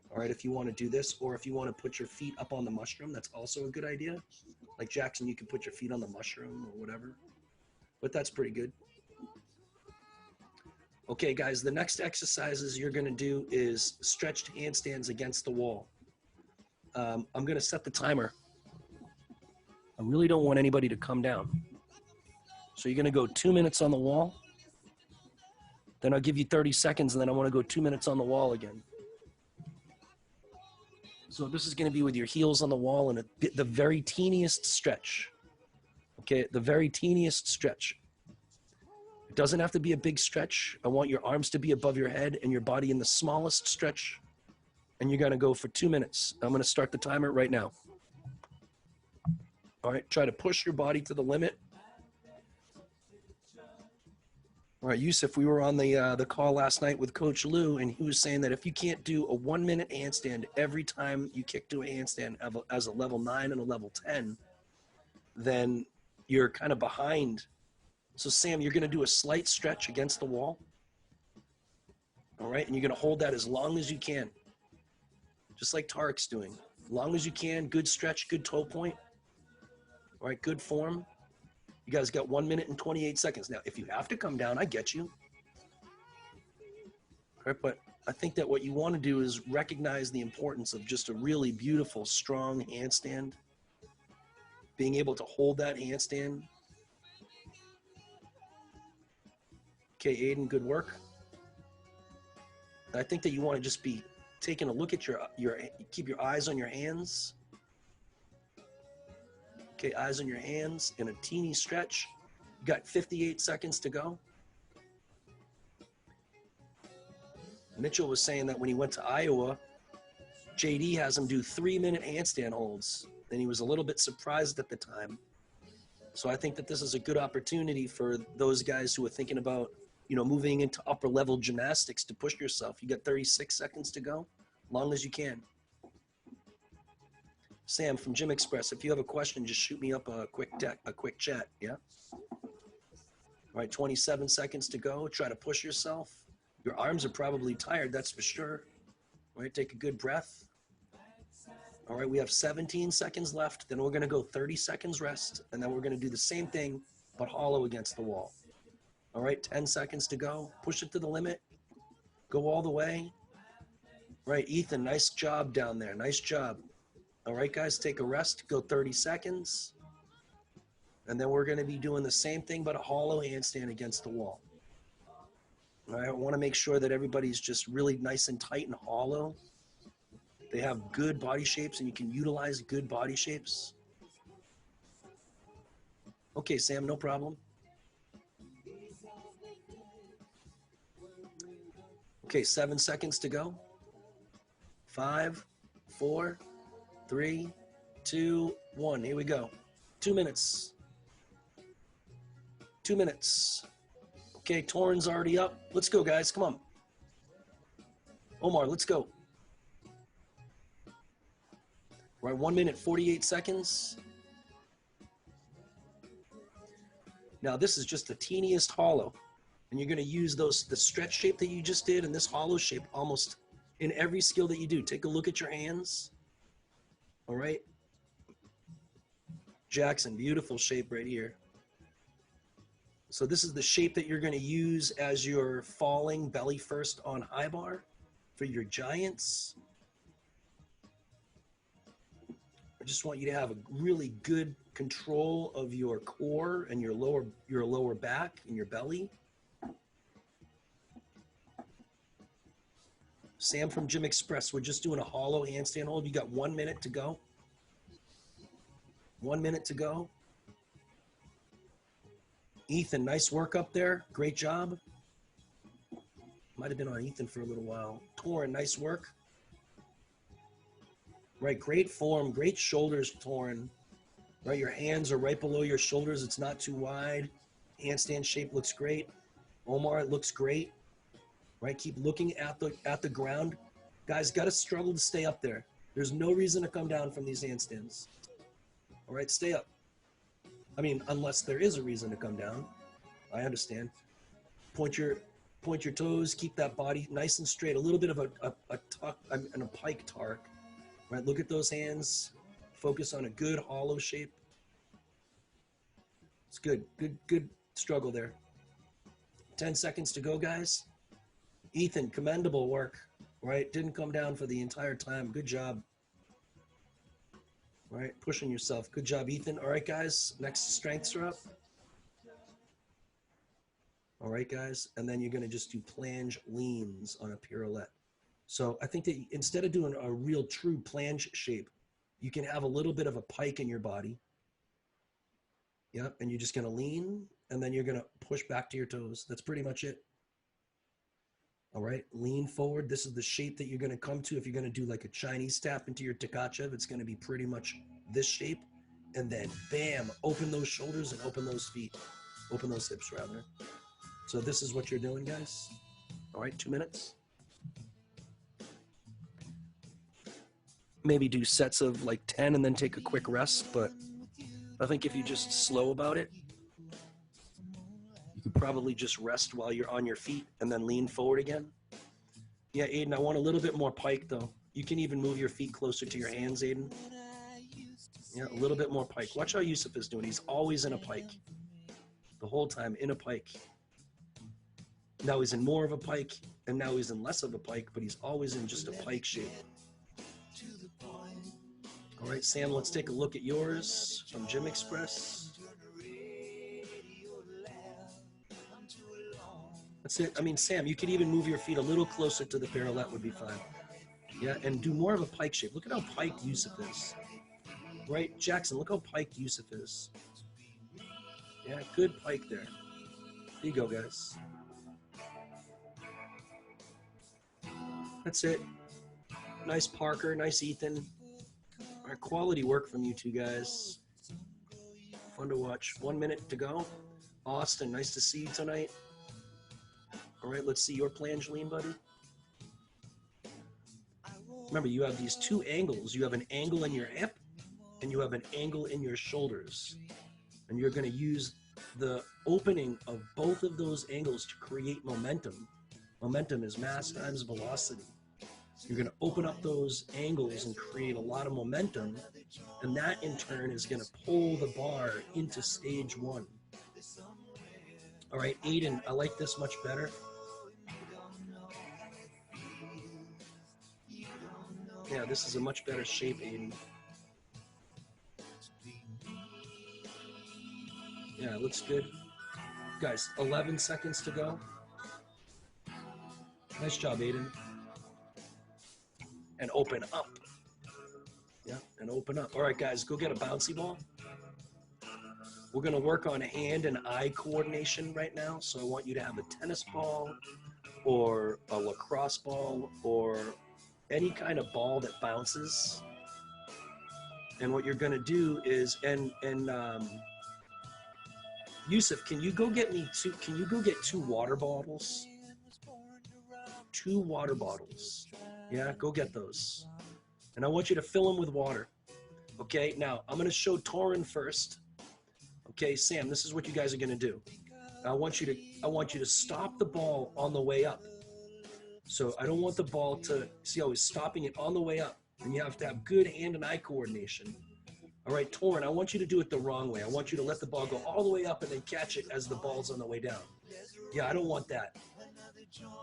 All right, if you want to do this, or if you want to put your feet up on the mushroom, that's also a good idea. Like Jackson, you can put your feet on the mushroom or whatever, but that's pretty good. Okay, guys, the next exercises you're going to do is stretched handstands against the wall. I'm going to set the timer. I really don't want anybody to come down. So you're going to go 2 minutes on the wall. Then I'll give you 30 seconds, and then I want to go 2 minutes on the wall again. So this is going to be with your heels on the wall and the very teeniest stretch. Okay, the very teeniest stretch. It doesn't have to be a big stretch. I want your arms to be above your head and your body in the smallest stretch. And you're going to go for 2 minutes. I'm going to start the timer right now. All right, try to push your body to the limit. All right, Yusuf, we were on the call last night with Coach Lou, and he was saying that if you can't do a 1 minute handstand every time you kick to a handstand as a level 9 and a level 10, then you're kind of behind. So Sam, you're going to do a slight stretch against the wall. All right, and you're going to hold that as long as you can, just like Tarek's doing. As long as you can, good stretch, good toe point. All right, good form. You guys got 1 minute and 28 seconds. Now, if you have to come down, I get you. All right, but I think that what you want to do is recognize the importance of just a really beautiful, strong handstand. Being able to hold that handstand. Okay, Aiden, good work. I think that you want to just be taking a look at your keep your eyes on your hands. Okay, eyes on your hands in a teeny stretch. You got 58 seconds to go. Mitchell was saying that when he went to Iowa, JD has him do 3-minute handstand holds, and he was a little bit surprised at the time. So I think that this is a good opportunity for those guys who are thinking about, you know, moving into upper level gymnastics to push yourself. You got 36 seconds to go, long as you can. Sam from Gym Express, if you have a question, just shoot me up a quick chat, yeah? All right, 27 seconds to go. Try to push yourself. Your arms are probably tired, that's for sure. All right, take a good breath. All right, we have 17 seconds left. Then we're going to go 30 seconds rest, and then we're going to do the same thing, but hollow against the wall. All right, 10 seconds to go. Push it to the limit. Go all the way. All right, Ethan, nice job down there. Nice job. All right, guys, take a rest. Go 30 seconds. And then we're going to be doing the same thing, but a hollow handstand against the wall. All right, I want to make sure that everybody's just really nice and tight and hollow. They have good body shapes, and you can utilize good body shapes. Okay, Sam, no problem. Okay, 7 seconds to go. 5, 4, 3, 2, 1. Here we go. 2 minutes. 2 minutes. Okay, Torrin's already up. Let's go, guys. Come on. Omar, let's go. We're at 1 minute, 48 seconds. Now, this is just the teeniest hollow. And you're going to use the stretch shape that you just did and this hollow shape almost in every skill that you do. Take a look at your hands. All right. Jackson, beautiful shape right here. So this is the shape that you're going to use as you're falling belly first on high bar for your giants. I just want you to have a really good control of your core and your lower back and your belly. Sam from Gym Express, we're just doing a hollow handstand hold. You got 1 minute to go. 1 minute to go. Ethan, nice work up there. Great job. Might have been on Ethan for a little while. Torrin, nice work. Right, great form, great shoulders, Torrin. Right, your hands are right below your shoulders. It's not too wide. Handstand shape looks great. Omar, it looks great. Right, keep looking at the ground. Guys, got to struggle to stay up there. There's no reason to come down from these handstands. All right, stay up. I mean, unless there is a reason to come down. I understand. Point your toes. Keep that body nice and straight. A little bit of a tuck and a pike tark. Right, look at those hands. Focus on a good hollow shape. It's good. Good struggle there. 10 seconds to go, guys. Ethan, commendable work. Right, didn't come down for the entire time. Good job. All right, pushing yourself. Good job, Ethan. All right, guys, next strengths are up. All right, guys, and then you're going to just do planche leans on a pirouette. So I think that instead of doing a real true planche shape, you can have a little bit of a pike in your body. Yep, and you're just going to lean, and then you're going to push back to your toes. That's pretty much it. All right, lean forward. This is the shape that you're going to come to if you're going to do like a Chinese tap into your Tkachev. It's going to be pretty much this shape. And then, bam, open those shoulders and open those feet. Open those hips, rather. So this is what you're doing, guys. All right, 2 minutes. Maybe do sets of like 10 and then take a quick rest. But I think if you're just slow about it, you could probably just rest while you're on your feet and then lean forward again. Yeah, Aiden, I want a little bit more pike though. You can even move your feet closer to your hands, Aiden. Yeah, a little bit more pike. Watch how Yusuf is doing. He's always in a pike. The whole time in a pike. Now he's in more of a pike, and now he's in less of a pike, but he's always in just a pike shape. All right, Sam, let's take a look at yours from Gym Express. That's it. I mean, Sam, you could even move your feet a little closer to the barrel. That would be fine. Yeah, and do more of a pike shape. Look at how piked Yusuf is. Right, Jackson, look how piked Yusuf is. Yeah, good pike there. There you go, guys. That's it. Nice Parker, nice Ethan. All right, quality work from you two guys. Fun to watch. 1 minute to go. Austin, nice to see you tonight. All right, let's see your planche, buddy. Remember, you have these two angles. You have an angle in your hip, and you have an angle in your shoulders. And you're going to use the opening of both of those angles to create momentum. Momentum is mass times velocity. You're going to open up those angles and create a lot of momentum, and that in turn is going to pull the bar into stage one. All right, Aiden, I like this much better. Yeah, this is a much better shape, Aiden. Yeah, it looks good. Guys, 11 seconds to go. Nice job, Aiden. And open up. Yeah, and open up. All right, guys, go get a bouncy ball. We're going to work on hand and eye coordination right now. So I want you to have a tennis ball or a lacrosse ball or any kind of ball that bounces. And what you're going to do is, Yusuf, can you go get me two water bottles? 2 water bottles. Yeah, go get those. And I want you to fill them with water. Okay, now I'm going to show Torin first. Okay, Sam, this is what you guys are going to do. I want you to stop the ball on the way up. So I don't want the ball to, see how he's stopping it on the way up. And you have to have good hand and eye coordination. All right, Torin, I want you to do it the wrong way. I want you to let the ball go all the way up and then catch it as the ball's on the way down. Yeah, I don't want that.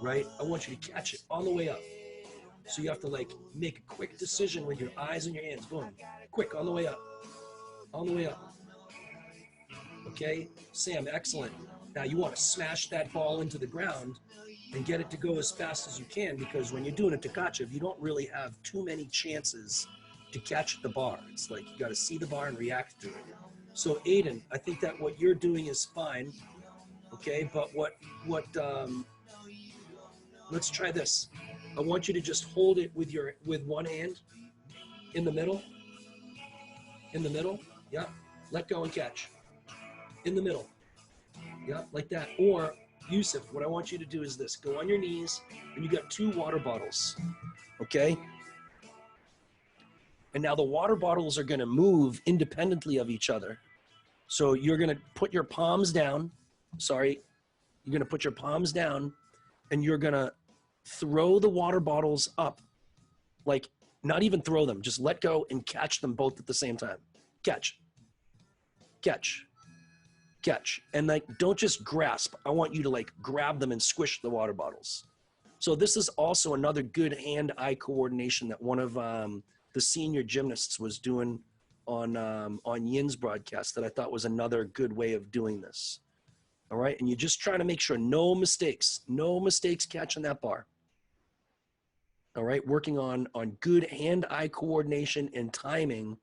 Right? I want you to catch it on the way up. So you have to like make a quick decision with your eyes and your hands. Boom. Quick, on the way up. On the way up. Okay? Sam, excellent. Now you want to smash that ball into the ground and get it to go as fast as you can, because when you're doing a Tkachev, you don't really have too many chances to catch the bar. It's like you got to see the bar and react to it. So Aiden, I think that what you're doing is fine. Okay, but let's try this. I want you to just hold it with one hand in the middle. In the middle. Yeah. Let go and catch. In the middle. Yeah, like that. Or Yusuf, what I want you to do is this. Go on your knees, and you got 2 water bottles. Okay? And now the water bottles are going to move independently of each other. So you're going to put your palms down. Sorry. You're going to put your palms down, and you're going to throw the water bottles up. Like, not even throw them. Just let go and catch them both at the same time. Catch. Catch. Catch. And like, don't just grasp. I want you to like grab them and squish the water bottles. So this is also another good hand-eye coordination that one of the senior gymnasts was doing on Yin's broadcast that I thought was another good way of doing this. All right, and you're just trying to make sure no mistakes catching that bar. All right, working on good hand-eye coordination and timing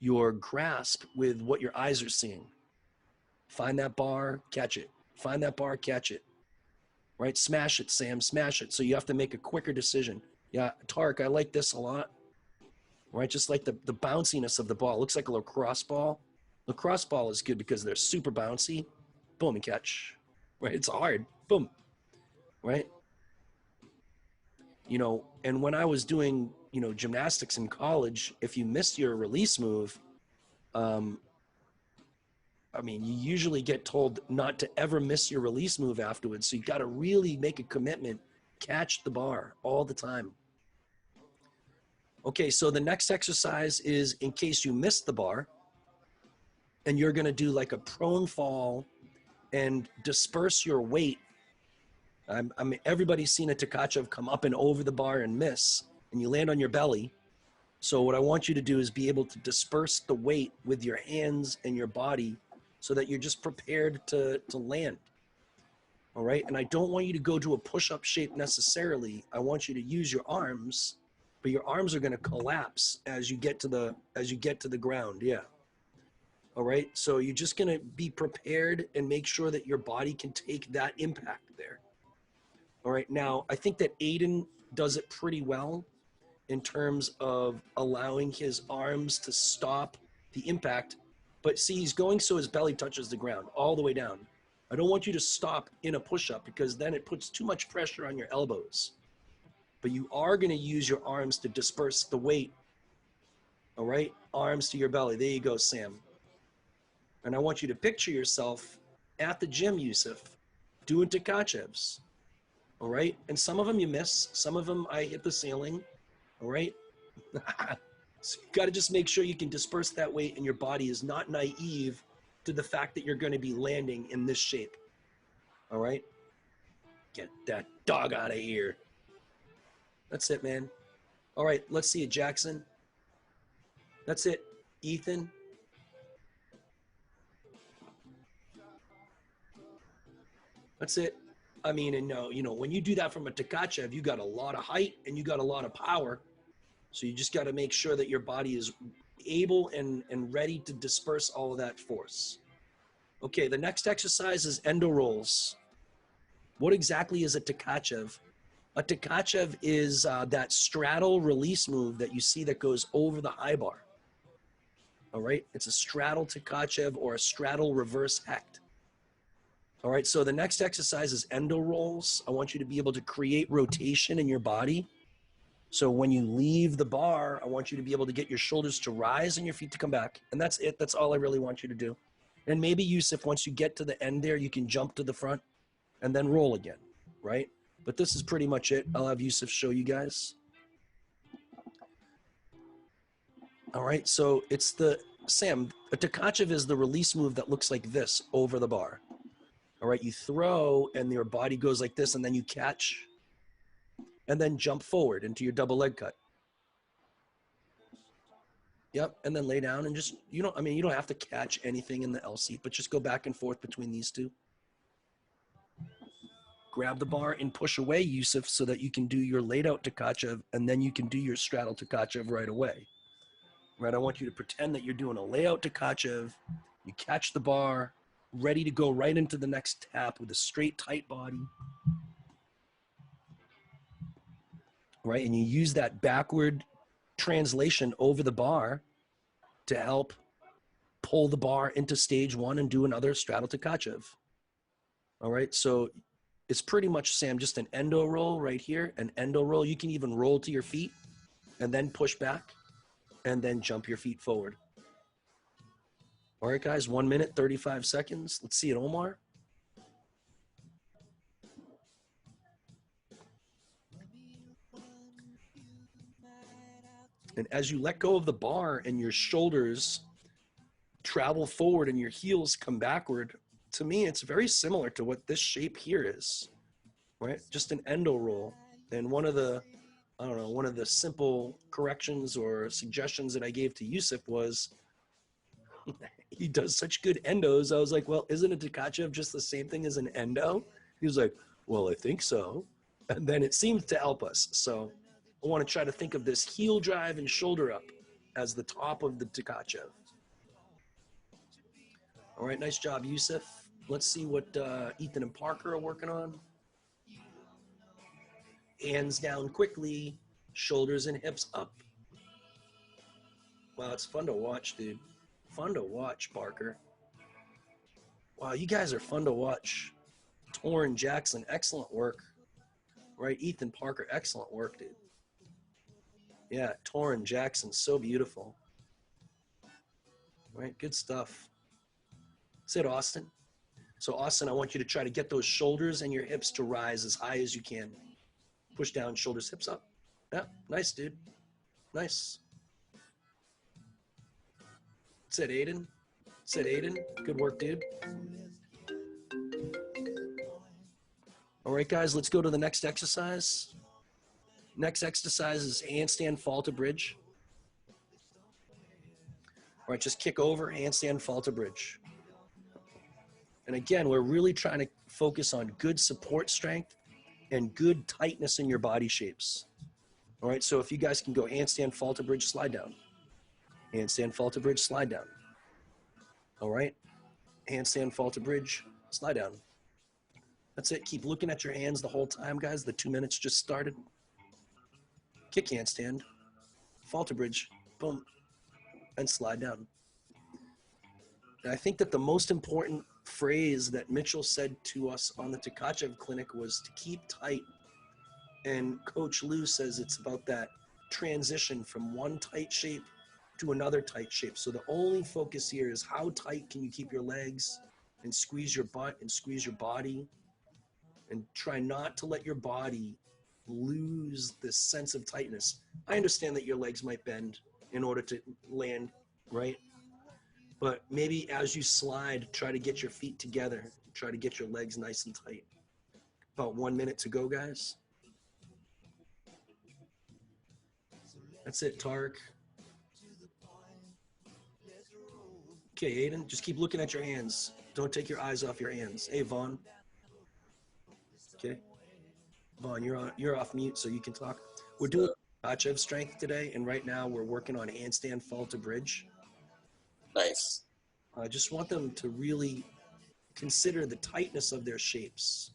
your grasp with what your eyes are seeing. Find that bar, catch it. Find that bar, catch it. Right, smash it, Sam, smash it. So you have to make a quicker decision. Yeah, Tarek, I like this a lot. Right, just like the bounciness of the ball. It looks like a lacrosse ball. Lacrosse ball is good because they're super bouncy. Boom, and catch. Right, it's hard. Boom. Right? You know, and when I was doing, you know, gymnastics in college, if you missed your release move, I mean, you usually get told not to ever miss your release move afterwards. So you got to really make a commitment, catch the bar all the time. Okay, so the next exercise is in case you missed the bar and you're gonna do like a prone fall and disperse your weight. I mean, everybody's seen a Tkachev come up and over the bar and miss, and you land on your belly. So what I want you to do is be able to disperse the weight with your hands and your body so that you're just prepared to land. All right. And I don't want you to go to a push-up shape necessarily. I want you to use your arms, but your arms are going to collapse as you get to the ground. Yeah. All right. So you're just going to be prepared and make sure that your body can take that impact there. All right. Now, I think that Aiden does it pretty well in terms of allowing his arms to stop the impact. But see, he's going so his belly touches the ground all the way down. I don't want you to stop in a push-up because then it puts too much pressure on your elbows. But you are going to use your arms to disperse the weight. All right? Arms to your belly. There you go, Sam. And I want you to picture yourself at the gym, Yusuf, doing Tkachevs. All right? And some of them you miss. Some of them I hit the ceiling. All right? So you got to just make sure you can disperse that weight and your body is not naive to the fact that you're going to be landing in this shape. All right? Get that dog out of here. That's it, man. All right, let's see it, Jackson. That's it, Ethan. That's it. I mean, and no, you know, when you do that from a Tkachev, you got a lot of height and you got a lot of power. So you just got to make sure that your body is able and ready to disperse all of that force. Okay, the next exercise is endo rolls. What exactly is a Tkachev? A Tkachev is that straddle release move that you see that goes over the high bar. All right, it's a straddle Tkachev or a straddle reverse hect. All right, so the next exercise is endo rolls. I want you to be able to create rotation in your body. So when you leave the bar, I want you to be able to get your shoulders to rise and your feet to come back. And that's it. That's all I really want you to do. And maybe, Yusuf, once you get to the end there, you can jump to the front and then roll again, right? But this is pretty much it. I'll have Yusuf show you guys. All right, so it's Sam, a Tkachev is the release move that looks like this over the bar. All right, you throw and your body goes like this and then you catch and then jump forward into your double leg cut. Yep, and then lay down and just, you don't have to catch anything in the L seat, but just go back and forth between these two. Grab the bar and push away, Yusuf, so that you can do your laid out Tkachev and then you can do your straddle Tkachev right away. Right, I want you to pretend that you're doing a layout Tkachev, you catch the bar, ready to go right into the next tap with a straight, tight body. Right, and you use that backward translation over the bar to help pull the bar into stage one and do another straddle Tkachev. All right, so it's pretty much, Sam, just an endo roll right here, an endo roll. You can even roll to your feet and then push back and then jump your feet forward. All right, guys, 1 minute, 35 seconds. Let's see it, Omar. And as you let go of the bar and your shoulders travel forward and your heels come backward, to me, it's very similar to what this shape here is, right? Just an endo roll. And one of the simple corrections or suggestions that I gave to Yusuf was he does such good endos. I was like, well, isn't a Tkachev just the same thing as an endo? He was like, well, I think so. And then it seemed to help us. So I want to try to think of this heel drive and shoulder up as the top of the Tkachev. All right, nice job, Yusuf. Let's see what Ethan and Parker are working on. Hands down quickly, shoulders and hips up. Wow, it's fun to watch, dude. Fun to watch, Parker. Wow, you guys are fun to watch. Torrin Jackson, excellent work. Right, Ethan Parker, excellent work, dude. Yeah, Torrin Jackson, so beautiful. Right, good stuff. That's it, Austin. So, Austin, I want you to try to get those shoulders and your hips to rise as high as you can. Push down, shoulders, hips up. Yeah, nice, dude. Nice. That's it, Aiden. That's it, Aiden. Good work, dude. All right, guys, let's go to the next exercise. Next exercise is handstand fall to bridge. All right, just kick over, handstand fall to bridge. And again, we're really trying to focus on good support strength and good tightness in your body shapes. All right, so if you guys can go handstand fall to bridge, slide down. Handstand fall to bridge, slide down. All right, handstand fall to bridge, slide down. That's it. Keep looking at your hands the whole time, guys. The 2 minutes just started. Kick handstand, fall to bridge, boom, and slide down. And I think that the most important phrase that Mitchell said to us on the Tkachev clinic was to keep tight. And Coach Lou says it's about that transition from one tight shape to another tight shape. So the only focus here is how tight can you keep your legs and squeeze your butt and squeeze your body, and try not to let your body lose this sense of tightness. I understand that your legs might bend in order to land, right? But maybe as you slide, try to get your feet together. Try to get your legs nice and tight. About 1 minute to go, guys. That's it, Tarek. Okay, Aiden, just keep looking at your hands. Don't take your eyes off your hands. Hey, Vaughn. Okay. Vaughn, you're off mute, so you can talk. We're doing Tkachev strength today, and right now we're working on handstand fall to bridge. Nice. I just want them to really consider the tightness of their shapes,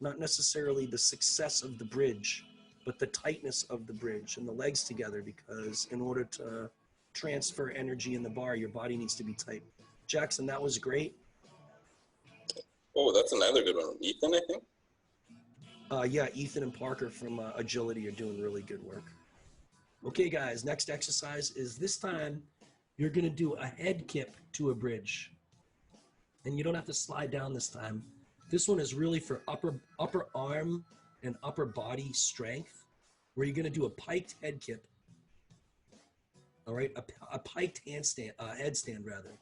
not necessarily the success of the bridge, but the tightness of the bridge and the legs together, because in order to transfer energy in the bar, your body needs to be tight. Jackson, that was great. Oh, that's another good one. Ethan, I think? Yeah, Ethan and Parker from Agility are doing really good work. Okay, guys, next exercise is this time you're going to do a head kip to a bridge. And you don't have to slide down this time. This one is really for upper arm and upper body strength, where you're going to do a piked head kip. All right, a piked headstand rather,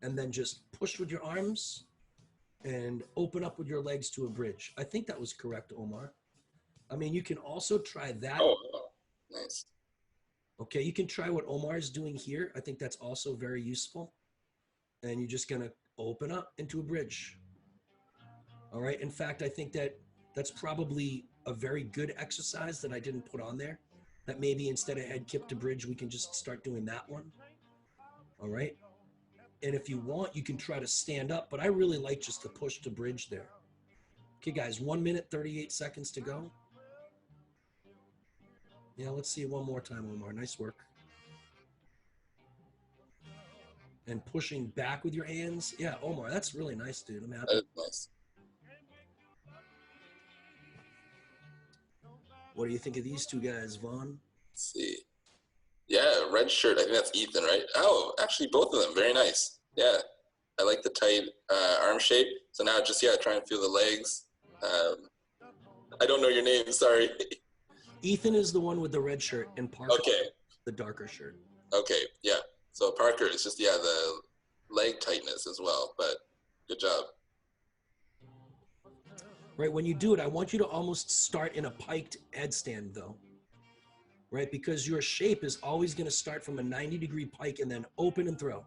and then just push with your arms and open up with your legs to a bridge. I think that was correct, Omar. I mean, you can also try that. Oh, nice. Okay, you can try what Omar is doing here. I think that's also very useful. And you're just going to open up into a bridge. All right. In fact, I think that that's probably a very good exercise that I didn't put on there. That maybe instead of head kip to bridge, we can just start doing that one. All right. And if you want, you can try to stand up, but I really like just the push to bridge there. Okay, guys, 1 minute, 38 seconds to go. Yeah, let's see it one more time, Omar. Nice work. And pushing back with your hands. Yeah, Omar, that's really nice, dude. I'm happy. That is nice. What do you think of these two guys, Vaughn? Let's see. Yeah, red shirt. I think that's Ethan, right? Oh, actually, both of them. Very nice. Yeah, I like the tight arm shape. So now just, yeah, try and feel the legs. I don't know your name. Sorry. Ethan is the one with the red shirt, and Parker Okay. the darker shirt. Okay, yeah. So Parker is just, yeah, the leg tightness as well, but good job. Right, when you do it, I want you to almost start in a piked headstand, though. Right, because your shape is always going to start from a 90-degree pike and then open and throw.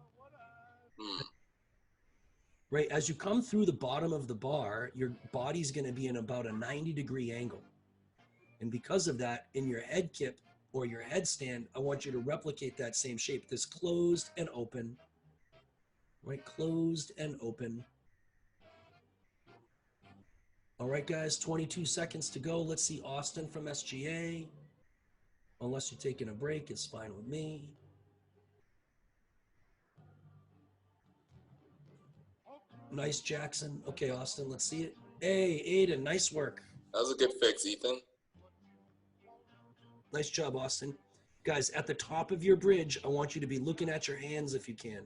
Right, as you come through the bottom of the bar, your body's going to be in about a 90-degree angle. And because of that, in your head kip or your headstand, I want you to replicate that same shape. This closed and open. Right, closed and open. All right, guys, 22 seconds to go. Let's see Austin from SGA. Unless you're taking a break, it's fine with me. Nice, Jackson. Okay, Austin, let's see it. Hey, Aiden, nice work. That was a good fix, Ethan. Nice job, Austin. Guys, at the top of your bridge, I want you to be looking at your hands if you can.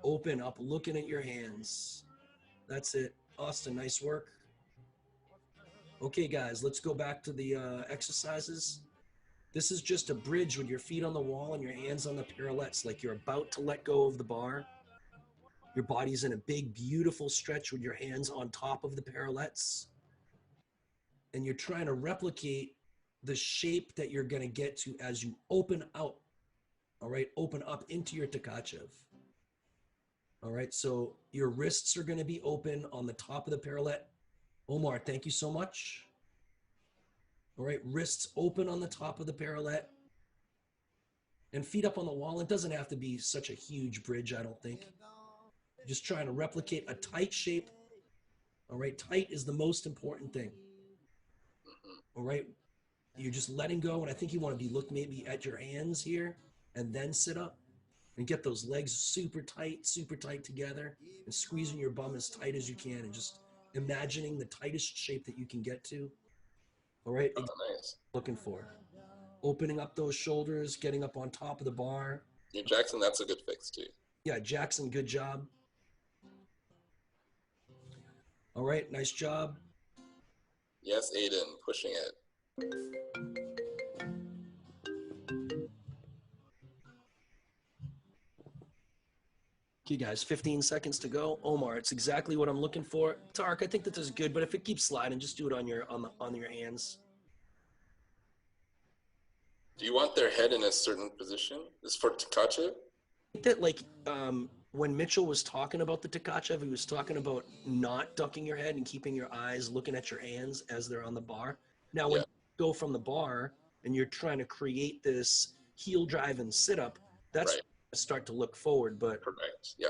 Open up, looking at your hands. That's it. Austin, nice work. Okay, guys, let's go back to the exercises. This is just a bridge with your feet on the wall and your hands on the parallettes, like you're about to let go of the bar. Your body's in a big, beautiful stretch with your hands on top of the parallettes. And you're trying to replicate the shape that you're going to get to as you open out. All right, open up into your Tkachev. All right, so your wrists are going to be open on the top of the parallette. Omar, thank you so much. All right, wrists open on the top of the parallette. And feet up on the wall. It doesn't have to be such a huge bridge, I don't think. Just trying to replicate a tight shape. All right, tight is the most important thing. All right, you're just letting go, and I think you want to be look maybe at your hands here, and then sit up, and get those legs super tight together, and squeezing your bum as tight as you can, and just imagining the tightest shape that you can get to. All right, Nice. Looking for. Opening up those shoulders, getting up on top of the bar. Yeah, Jackson, that's a good fix too. Yeah, Jackson, good job. All right, nice job. Yes, Aiden, pushing it. Okay, guys, 15 seconds to go. Omar, it's exactly what I'm looking for. Tark, I think that this is good, but if it keeps sliding, just do it on your hands. Do you want their head in a certain position? This is for Tkachev? I think that, like, when Mitchell was talking about the Tkachev, he was talking about not ducking your head and keeping your eyes looking at your hands as they're on the bar. Now, when you go from the bar and you're trying to create this heel drive and sit up, that's right. Start to look forward. But correct, yeah.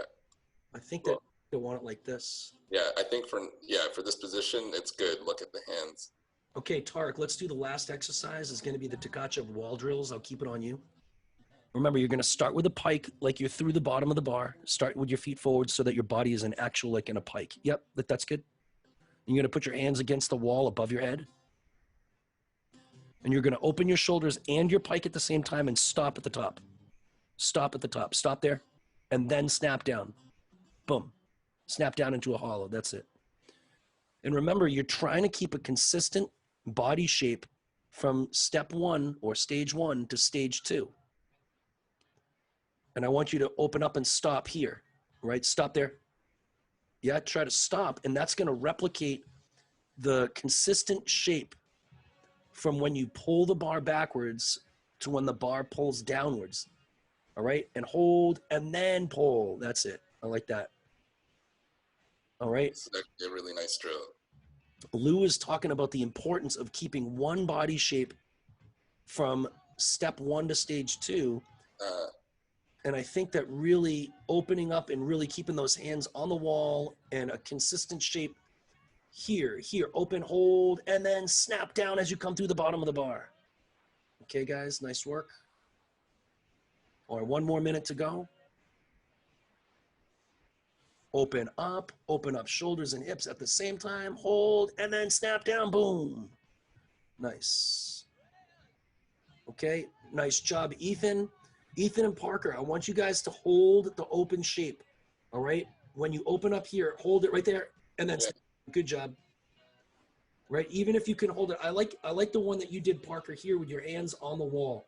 I think that you want it like this. Yeah, I think for this position, it's good. Look at the hands. Okay, Tarek, let's do the last exercise. It's going to be the Tkachev wall drills. I'll keep it on you. Remember, you're going to start with a pike, like you're through the bottom of the bar. Start with your feet forward so that your body is like in a pike. Yep, that's good. You're going to put your hands against the wall above your head. And you're going to open your shoulders and your pike at the same time and stop at the top. Stop at the top. Stop there. And then snap down. Boom. Snap down into a hollow. That's it. And remember, you're trying to keep a consistent body shape from step 1 or stage 1 to stage 2. And I want you to open up and stop here, right? Stop there. Yeah, try to stop. And that's going to replicate the consistent shape from when you pull the bar backwards to when the bar pulls downwards. All right? And hold and then pull. That's it. I like that. All right? It's actually a really nice drill. Lou is talking about the importance of keeping one body shape from step 1 to stage 2. And I think that really opening up and really keeping those hands on the wall and a consistent shape here, open, hold, and then snap down as you come through the bottom of the bar. Okay, guys, nice work. All right, 1 more minute to go. Open up shoulders and hips at the same time, hold, and then snap down, boom. Nice. Okay, nice job, Ethan. Ethan and Parker, I want you guys to hold the open shape, all right? When you open up here, hold it right there, and then good job. Right, even if you can hold it. I like the one that you did, Parker, here with your hands on the wall.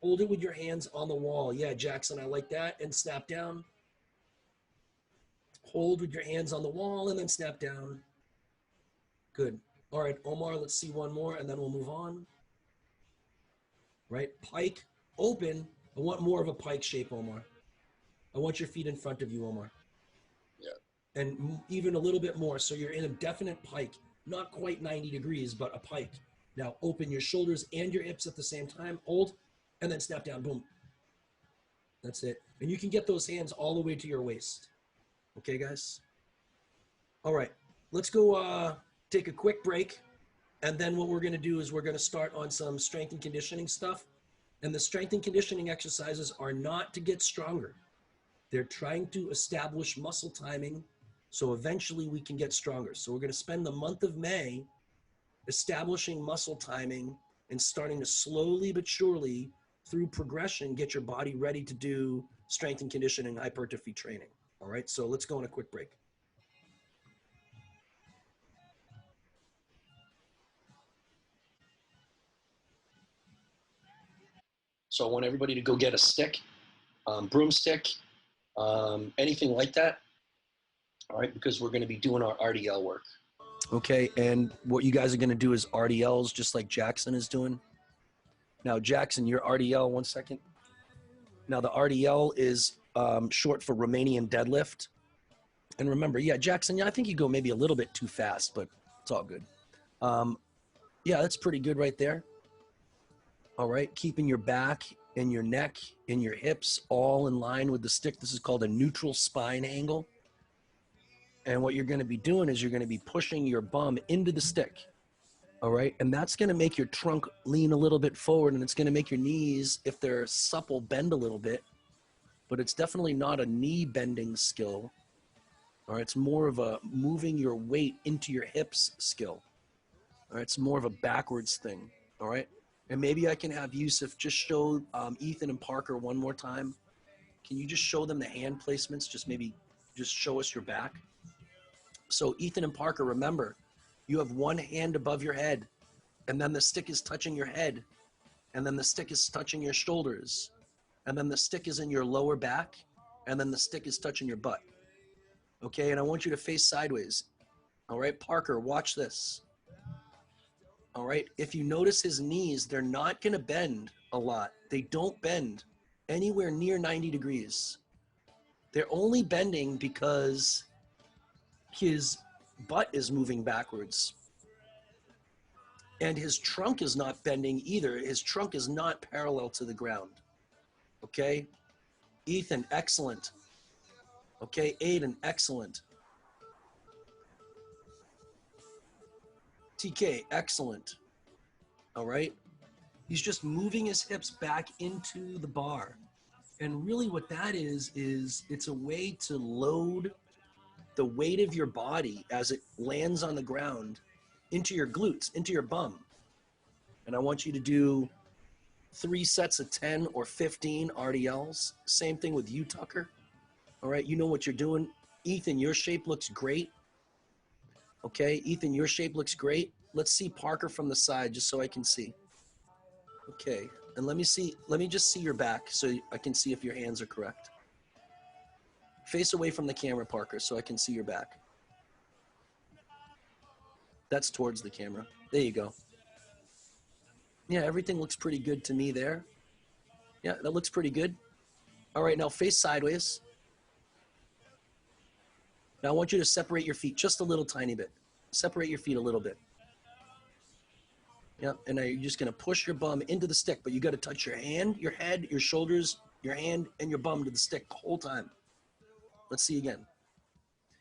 Hold it with your hands on the wall. Yeah, Jackson, I like that. And snap down. Hold with your hands on the wall and then snap down. Good. All right, Omar, let's see one more, and then we'll move on. Right, pike, open. I want more of a pike shape, Omar. I want your feet in front of you, Omar. Yeah. And even a little bit more, so you're in a definite pike. Not quite 90 degrees, but a pike. Now open your shoulders and your hips at the same time. Hold, and then snap down. Boom. That's it. And you can get those hands all the way to your waist. Okay, guys? All right. Let's go take a quick break. And then what we're going to do is we're going to start on some strength and conditioning stuff. And the strength and conditioning exercises are not to get stronger. They're trying to establish muscle timing so eventually we can get stronger. So we're going to spend the month of May establishing muscle timing and starting to slowly but surely through progression get your body ready to do strength and conditioning, hypertrophy training. All right, so let's go on a quick break. So I want everybody to go get a stick, broomstick, anything like that. All right, because we're going to be doing our RDL work. Okay, and what you guys are going to do is RDLs just like Jackson is doing. Now, Jackson, your RDL, 1 second. Now, the RDL is short for Romanian deadlift. And remember, yeah, Jackson, yeah, I think you go maybe a little bit too fast, but it's all good. Yeah, that's pretty good right there. All right, keeping your back and your neck and your hips all in line with the stick. This is called a neutral spine angle. And what you're going to be doing is you're going to be pushing your bum into the stick. All right, and that's going to make your trunk lean a little bit forward, and it's going to make your knees, if they're supple, bend a little bit. But it's definitely not a knee bending skill. All right, it's more of a moving your weight into your hips skill. All right, it's more of a backwards thing. All right, and maybe I can have Yusuf just show Ethan and Parker one more time. Can you just show them the hand placements? Just show us your back. So Ethan and Parker, remember, you have one hand above your head, and then the stick is touching your head, and then the stick is touching your shoulders, and then the stick is in your lower back, and then the stick is touching your butt. Okay, and I want you to face sideways. All right, Parker, watch this. All right, if you notice his knees, they're not going to bend a lot. They don't bend anywhere near 90 degrees. They're only bending because his butt is moving backwards. And his trunk is not bending either. His trunk is not parallel to the ground. Okay? Ethan, excellent. Okay, Aiden, excellent. TK, excellent. All right? He's just moving his hips back into the bar. And really what that is it's a way to load the weight of your body as it lands on the ground into your glutes, into your bum. And I want you to do 3 sets of 10 or 15 RDLs. Same thing with you, Tucker. All right, you know what you're doing. Ethan, your shape looks great. Okay, Ethan, your shape looks great. Let's see Parker from the side just so I can see. Okay, and let me just see your back so I can see if your hands are correct. Face away from the camera, Parker, so I can see your back. That's towards the camera. There you go. Yeah, everything looks pretty good to me there. Yeah, that looks pretty good. All right, now face sideways. Now I want you to separate your feet just a little tiny bit. Separate your feet a little bit. Yeah, and now you're just gonna push your bum into the stick, but you gotta touch your hand, your head, your shoulders, your hand, and your bum to the stick the whole time. Let's see again.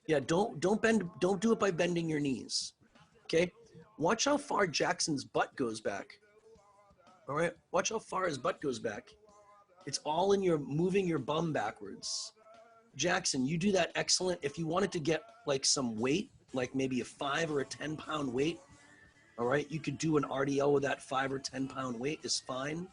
Yeah, don't do it by bending your knees. Okay? Watch how far Jackson's butt goes back. All right? Watch how far his butt goes back. It's all in your moving your bum backwards. Jackson, you do that excellent. If you wanted to get like some weight, like maybe a 5 or a 10 pound weight, all right, you could do an RDL with that 5 or 10 pound weight is fine.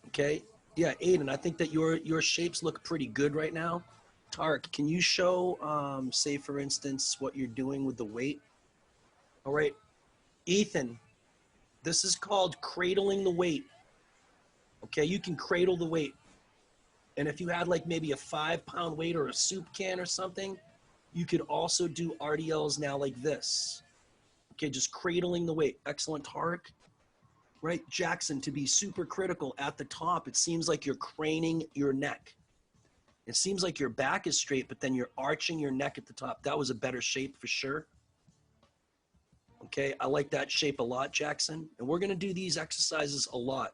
Okay. Yeah, Aiden, I think that your shapes look pretty good right now. Tarek, can you show, say for instance, what you're doing with the weight? All right, Ethan, this is called cradling the weight. Okay, you can cradle the weight. And if you had like maybe a 5 pound weight or a soup can or something, you could also do RDLs now like this. Okay, just cradling the weight. Excellent, Tarek. Right, Jackson, to be super critical at the top, it seems like you're craning your neck. It seems like your back is straight, but then you're arching your neck at the top. That was a better shape for sure. Okay, I like that shape a lot, Jackson. And we're gonna do these exercises a lot.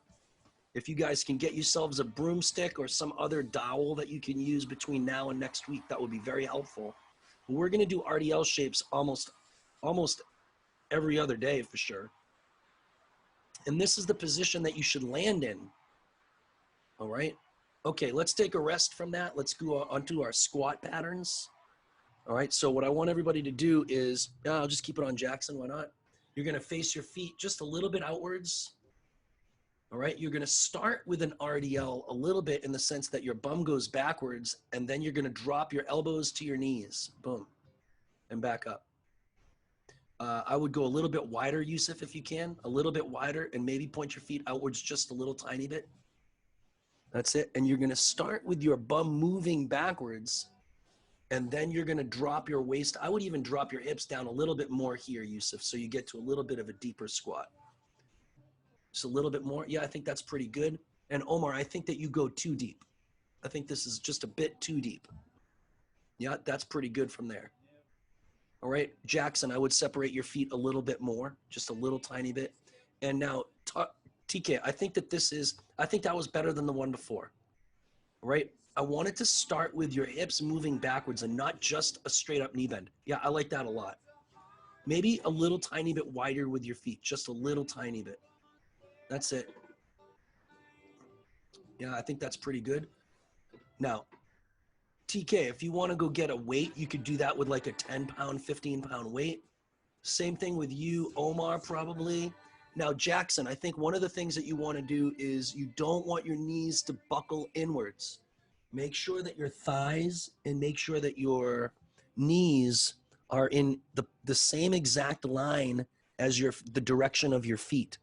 If you guys can get yourselves a broomstick or some other dowel that you can use between now and next week, that would be very helpful. But we're gonna do RDL shapes almost every other day for sure. And this is the position that you should land in. All right. Okay, let's take a rest from that. Let's go onto our squat patterns. All right, so what I want everybody to do is, I'll just keep it on Jackson, why not? You're gonna face your feet just a little bit outwards. All right, you're gonna start with an RDL a little bit in the sense that your bum goes backwards, and then you're gonna drop your elbows to your knees, boom, and back up. I would go a little bit wider, Yusuf, if you can, a little bit wider, and maybe point your feet outwards just a little tiny bit. That's it. And you're going to start with your bum moving backwards, and then you're going to drop your waist. I would even drop your hips down a little bit more here, Yusuf, so you get to a little bit of a deeper squat. Just a little bit more. Yeah, I think that's pretty good. And Omar, I think that you go too deep. I think this is just a bit too deep. Yeah, that's pretty good from there. All right, Jackson, I would separate your feet a little bit more, just a little tiny bit. And now, TK, I think that that was better than the one before, right? I wanted to start with your hips moving backwards and not just a straight up knee bend. Yeah, I like that a lot. Maybe a little tiny bit wider with your feet, just a little tiny bit. That's it. Yeah, I think that's pretty good. Now, TK, if you want to go get a weight, you could do that with like a 10-pound, 15-pound weight. Same thing with you, Omar, probably. Now, Jackson, I think one of the things that you want to do is you don't want your knees to buckle inwards. Make sure that your thighs and make sure that your knees are in the same exact line as the direction of your feet.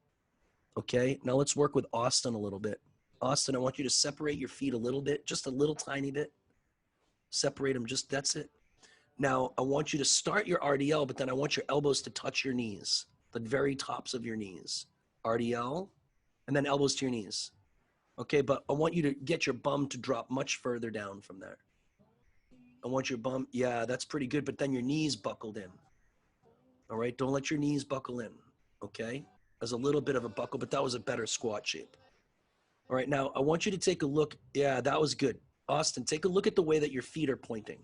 Okay, now let's work with Austin a little bit. Austin, I want you to separate your feet a little bit, just a little tiny bit. Separate them, that's it. Now, I want you to start your RDL, but then I want your elbows to touch your knees, the very tops of your knees. RDL, and then elbows to your knees. Okay, but I want you to get your bum to drop much further down from there. I want your bum, yeah, that's pretty good, but then your knees buckled in. All right, don't let your knees buckle in, okay? There's a little bit of a buckle, but that was a better squat shape. All right, now I want you to take a look. Yeah, that was good. Austin, take a look at the way that your feet are pointing.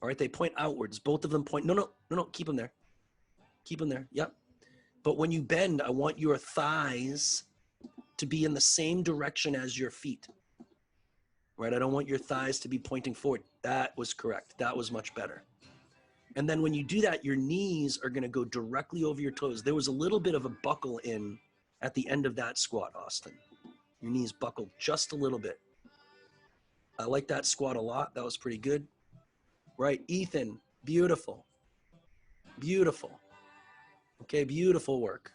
All right, they point outwards. Both of them point. No, keep them there. Keep them there, yep. But when you bend, I want your thighs to be in the same direction as your feet. Right, I don't want your thighs to be pointing forward. That was correct. That was much better. And then when you do that, your knees are gonna go directly over your toes. There was a little bit of a buckle in at the end of that squat, Austin. Your knees buckled just a little bit. I like that squat a lot. That was pretty good. Right, Ethan, beautiful. Beautiful. Okay, beautiful work.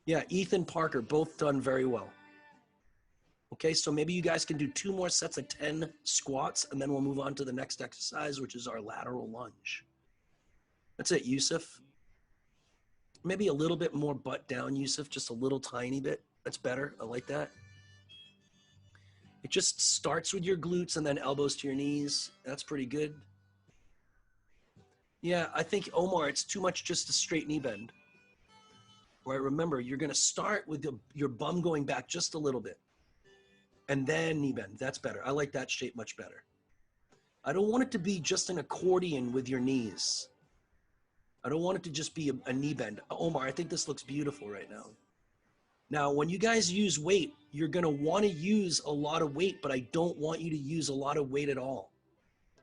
Yeah, Ethan, Parker, both done very well. Okay, so maybe you guys can do 2 more sets of 10 squats, and then we'll move on to the next exercise, which is our lateral lunge. That's it, Yusuf. Maybe a little bit more butt down, Yusuf, just a little tiny bit. That's better. I like that. It just starts with your glutes and then elbows to your knees. That's pretty good. Yeah, I think, Omar, it's too much just a straight knee bend. Right, remember, you're going to start with your bum going back just a little bit. And then knee bend. That's better. I like that shape much better. I don't want it to be just an accordion with your knees. I don't want it to just be a knee bend. Omar, I think this looks beautiful right now. Now, when you guys use weight, you're going to want to use a lot of weight, but I don't want you to use a lot of weight at all.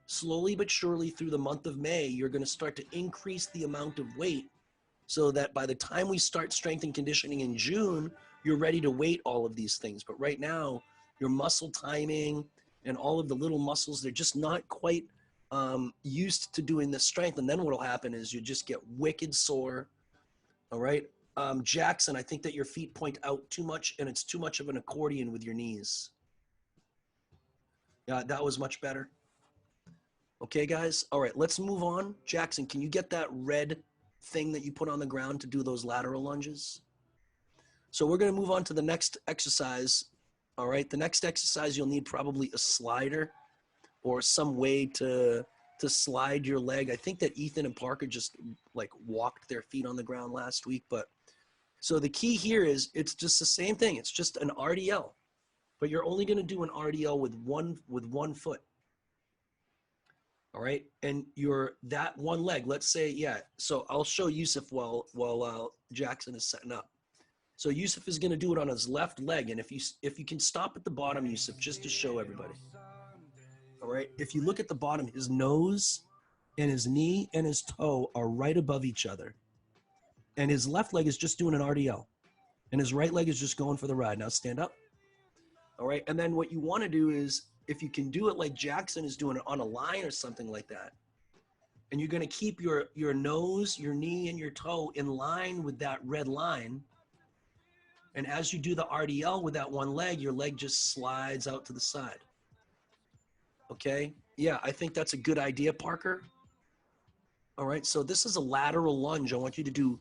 Slowly but surely through the month of May, you're going to start to increase the amount of weight so that by the time we start strength and conditioning in June, you're ready to weight all of these things. But right now, your muscle timing and all of the little muscles, they're just not quite used to doing this strength. And then what'll happen is you just get wicked sore. All right. Jackson, I think that your feet point out too much and it's too much of an accordion with your knees. Yeah, that was much better. Okay, guys. All right, let's move on. Jackson, can you get that red thing that you put on the ground to do those lateral lunges? So we're going to move on to the next exercise. All right, the next exercise, you'll need probably a slider or some way to slide your leg. I think that Ethan and Parker just like walked their feet on the ground last week. But so the key here is it's just the same thing. It's just an RDL, but you're only going to do an RDL with one foot. All right, and that one leg, let's say, yeah. So I'll show Yusuf while Jackson is setting up. So Yusuf is going to do it on his left leg, and if you can stop at the bottom, Yusuf, just to show everybody. All right, if you look at the bottom, his nose and his knee and his toe are right above each other, and his left leg is just doing an RDL, and his right leg is just going for the ride. Now stand up. All right, and then what you want to do is, if you can do it like Jackson is doing it on a line or something like that, And you're going to keep your nose, your knee, and your toe in line with that red line. And as you do the RDL with that one leg, your leg just slides out to the side. Okay? Yeah, I think that's a good idea, Parker. All right, so this is a lateral lunge. I want you to do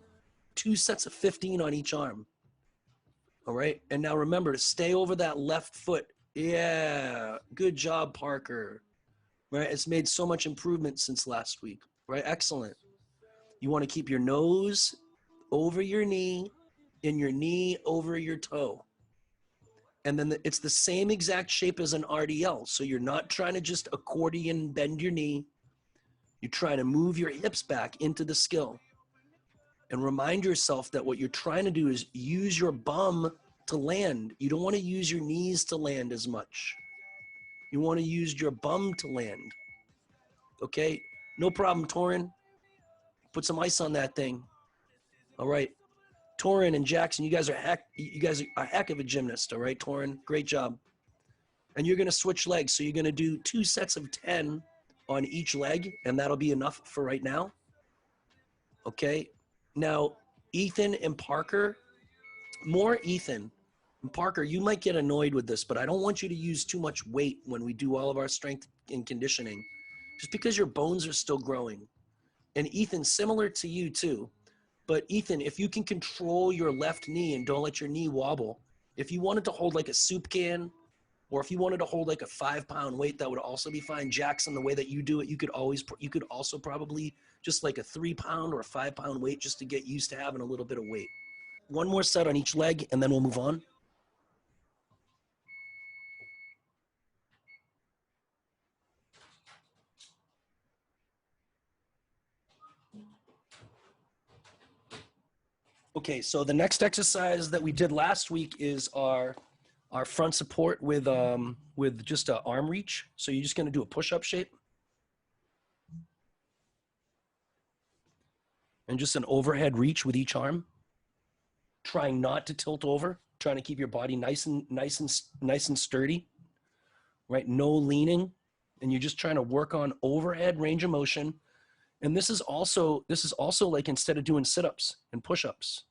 2 sets of 15 on each arm. All right, and now remember to stay over that left foot. Yeah, good job, Parker. Right, it's made so much improvement since last week. Right, excellent. You want to keep your nose over your knee and your knee over your toe. And then it's the same exact shape as an RDL. So you're not trying to just accordion bend your knee. You're trying to move your hips back into the skill. And remind yourself that what you're trying to do is use your bum to land. You don't want to use your knees to land as much. You want to use your bum to land. Okay? No problem, Torin. Put some ice on that thing. All right. Torin and Jackson, you guys are a heck of a gymnast, all right, Torin? Great job. And you're going to switch legs. So you're going to do 2 sets of 10 on each leg, and that'll be enough for right now. Okay? Now, Ethan and Parker, more Ethan. And Parker, you might get annoyed with this, but I don't want you to use too much weight when we do all of our strength and conditioning, just because your bones are still growing. And Ethan, similar to you too. But Ethan, if you can control your left knee and don't let your knee wobble, if you wanted to hold like a soup can, or if you wanted to hold like a 5-pound weight, that would also be fine. Jackson, the way that you do it, you could also probably just like a 3-pound or a 5-pound weight just to get used to having a little bit of weight. One more set on each leg, and then we'll move on. Okay, so the next exercise that we did last week is our front support with just an arm reach. So you're just going to do a push-up shape. And just an overhead reach with each arm. Trying not to tilt over, trying to keep your body nice and sturdy. Right? No leaning. And you're just trying to work on overhead range of motion. And this is also like instead of doing sit-ups and push-ups,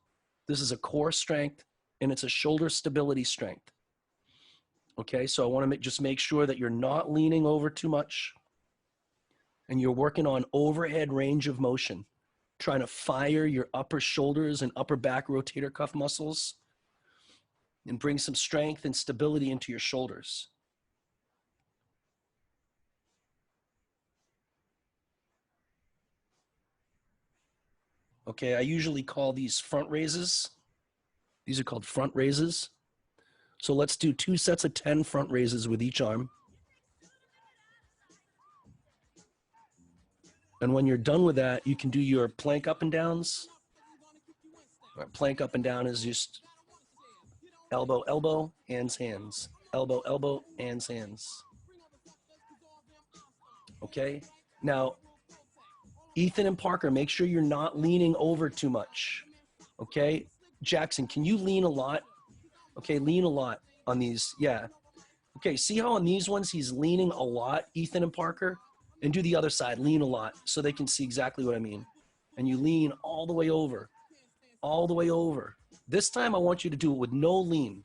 this is a core strength and it's a shoulder stability strength. Okay, so I want to just make sure that you're not leaning over too much and you're working on overhead range of motion, trying to fire your upper shoulders and upper back rotator cuff muscles and bring some strength and stability into your shoulders. Okay, I usually call these front raises. These are called front raises. So let's do 2 sets of 10 front raises with each arm. And when you're done with that, you can do your plank up and downs. Plank up and down is just elbow, elbow, hands, hands. Elbow, elbow, hands, hands. Okay? Now, Ethan and Parker, make sure you're not leaning over too much. Okay? Jackson, can you lean a lot? Okay, lean a lot on these. Yeah. Okay, see how on these ones he's leaning a lot, Ethan and Parker? And do the other side, lean a lot so they can see exactly what I mean. And you lean all the way over, all the way over. This time I want you to do it with no lean.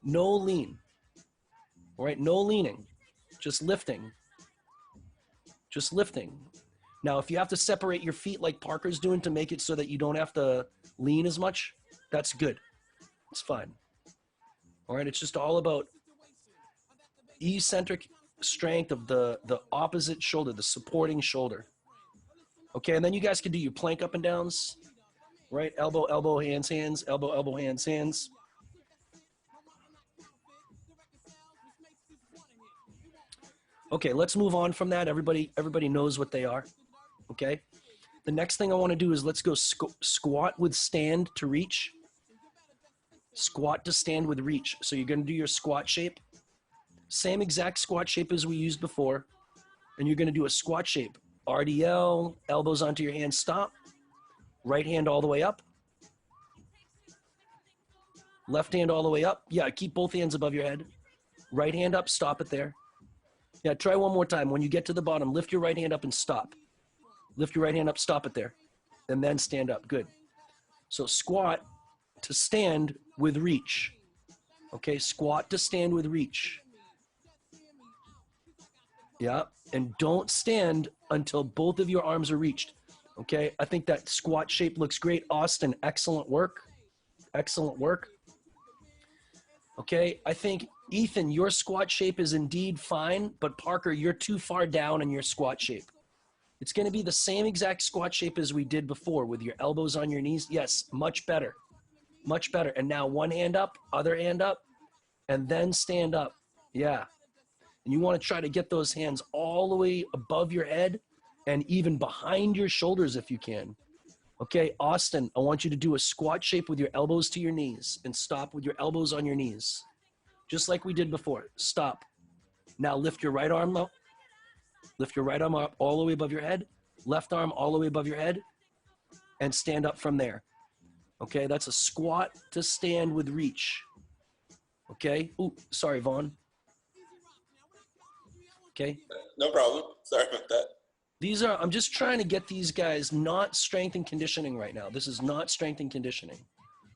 No lean. All right, no leaning, just lifting. Just lifting. Now, if you have to separate your feet like Parker's doing to make it so that you don't have to lean as much, that's good. It's fine. All right, it's just all about eccentric strength of the opposite shoulder, the supporting shoulder. Okay, and then you guys can do your plank up and downs, right? Elbow, elbow, hands, hands, elbow, elbow, hands, hands. Okay, let's move on from that. Everybody knows what they are. Okay. The next thing I want to do is let's go squat with stand to reach. Squat to stand with reach. So you're going to do your squat shape. Same exact squat shape as we used before. And you're going to do a squat shape. RDL, elbows onto your hands, stop. Right hand all the way up. Left hand all the way up. Yeah, keep both hands above your head. Right hand up, stop it there. Yeah, try one more time. When you get to the bottom, lift your right hand up and stop. Lift your right hand up, stop it there, and then stand up. Good. So squat to stand with reach. Okay, squat to stand with reach. Yeah, and don't stand until both of your arms are reached. Okay, I think that squat shape looks great. Austin, excellent work. Excellent work. Okay, I think, Ethan, your squat shape is indeed fine, but Parker, you're too far down in your squat shape. It's going to be the same exact squat shape as we did before with your elbows on your knees. Yes, much better. Much better. And now one hand up, other hand up, and then stand up. Yeah. And you want to try to get those hands all the way above your head and even behind your shoulders if you can. Okay, Austin, I want you to do a squat shape with your elbows to your knees and stop with your elbows on your knees. Just like we did before. Stop. Now lift your right arm up. Lift your right arm up all the way above your head. Left arm all the way above your head. And stand up from there. Okay, that's a squat to stand with reach. Okay. Ooh, sorry, Vaughn. Okay. No problem. Sorry about that. I'm just trying to get these guys not strength and conditioning right now. This is not strength and conditioning.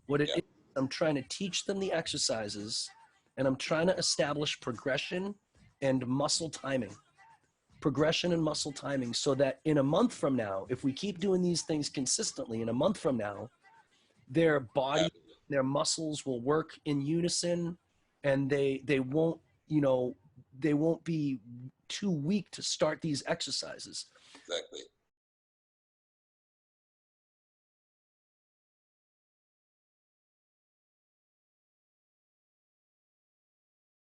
What it is, I'm trying to teach them the exercises, and I'm trying to establish progression and muscle timing. Progression and muscle timing, so that in a month from now, if we keep doing these things consistently, in a month from now, their body, their muscles will work in unison, and they won't, they won't be too weak to start these exercises. Exactly.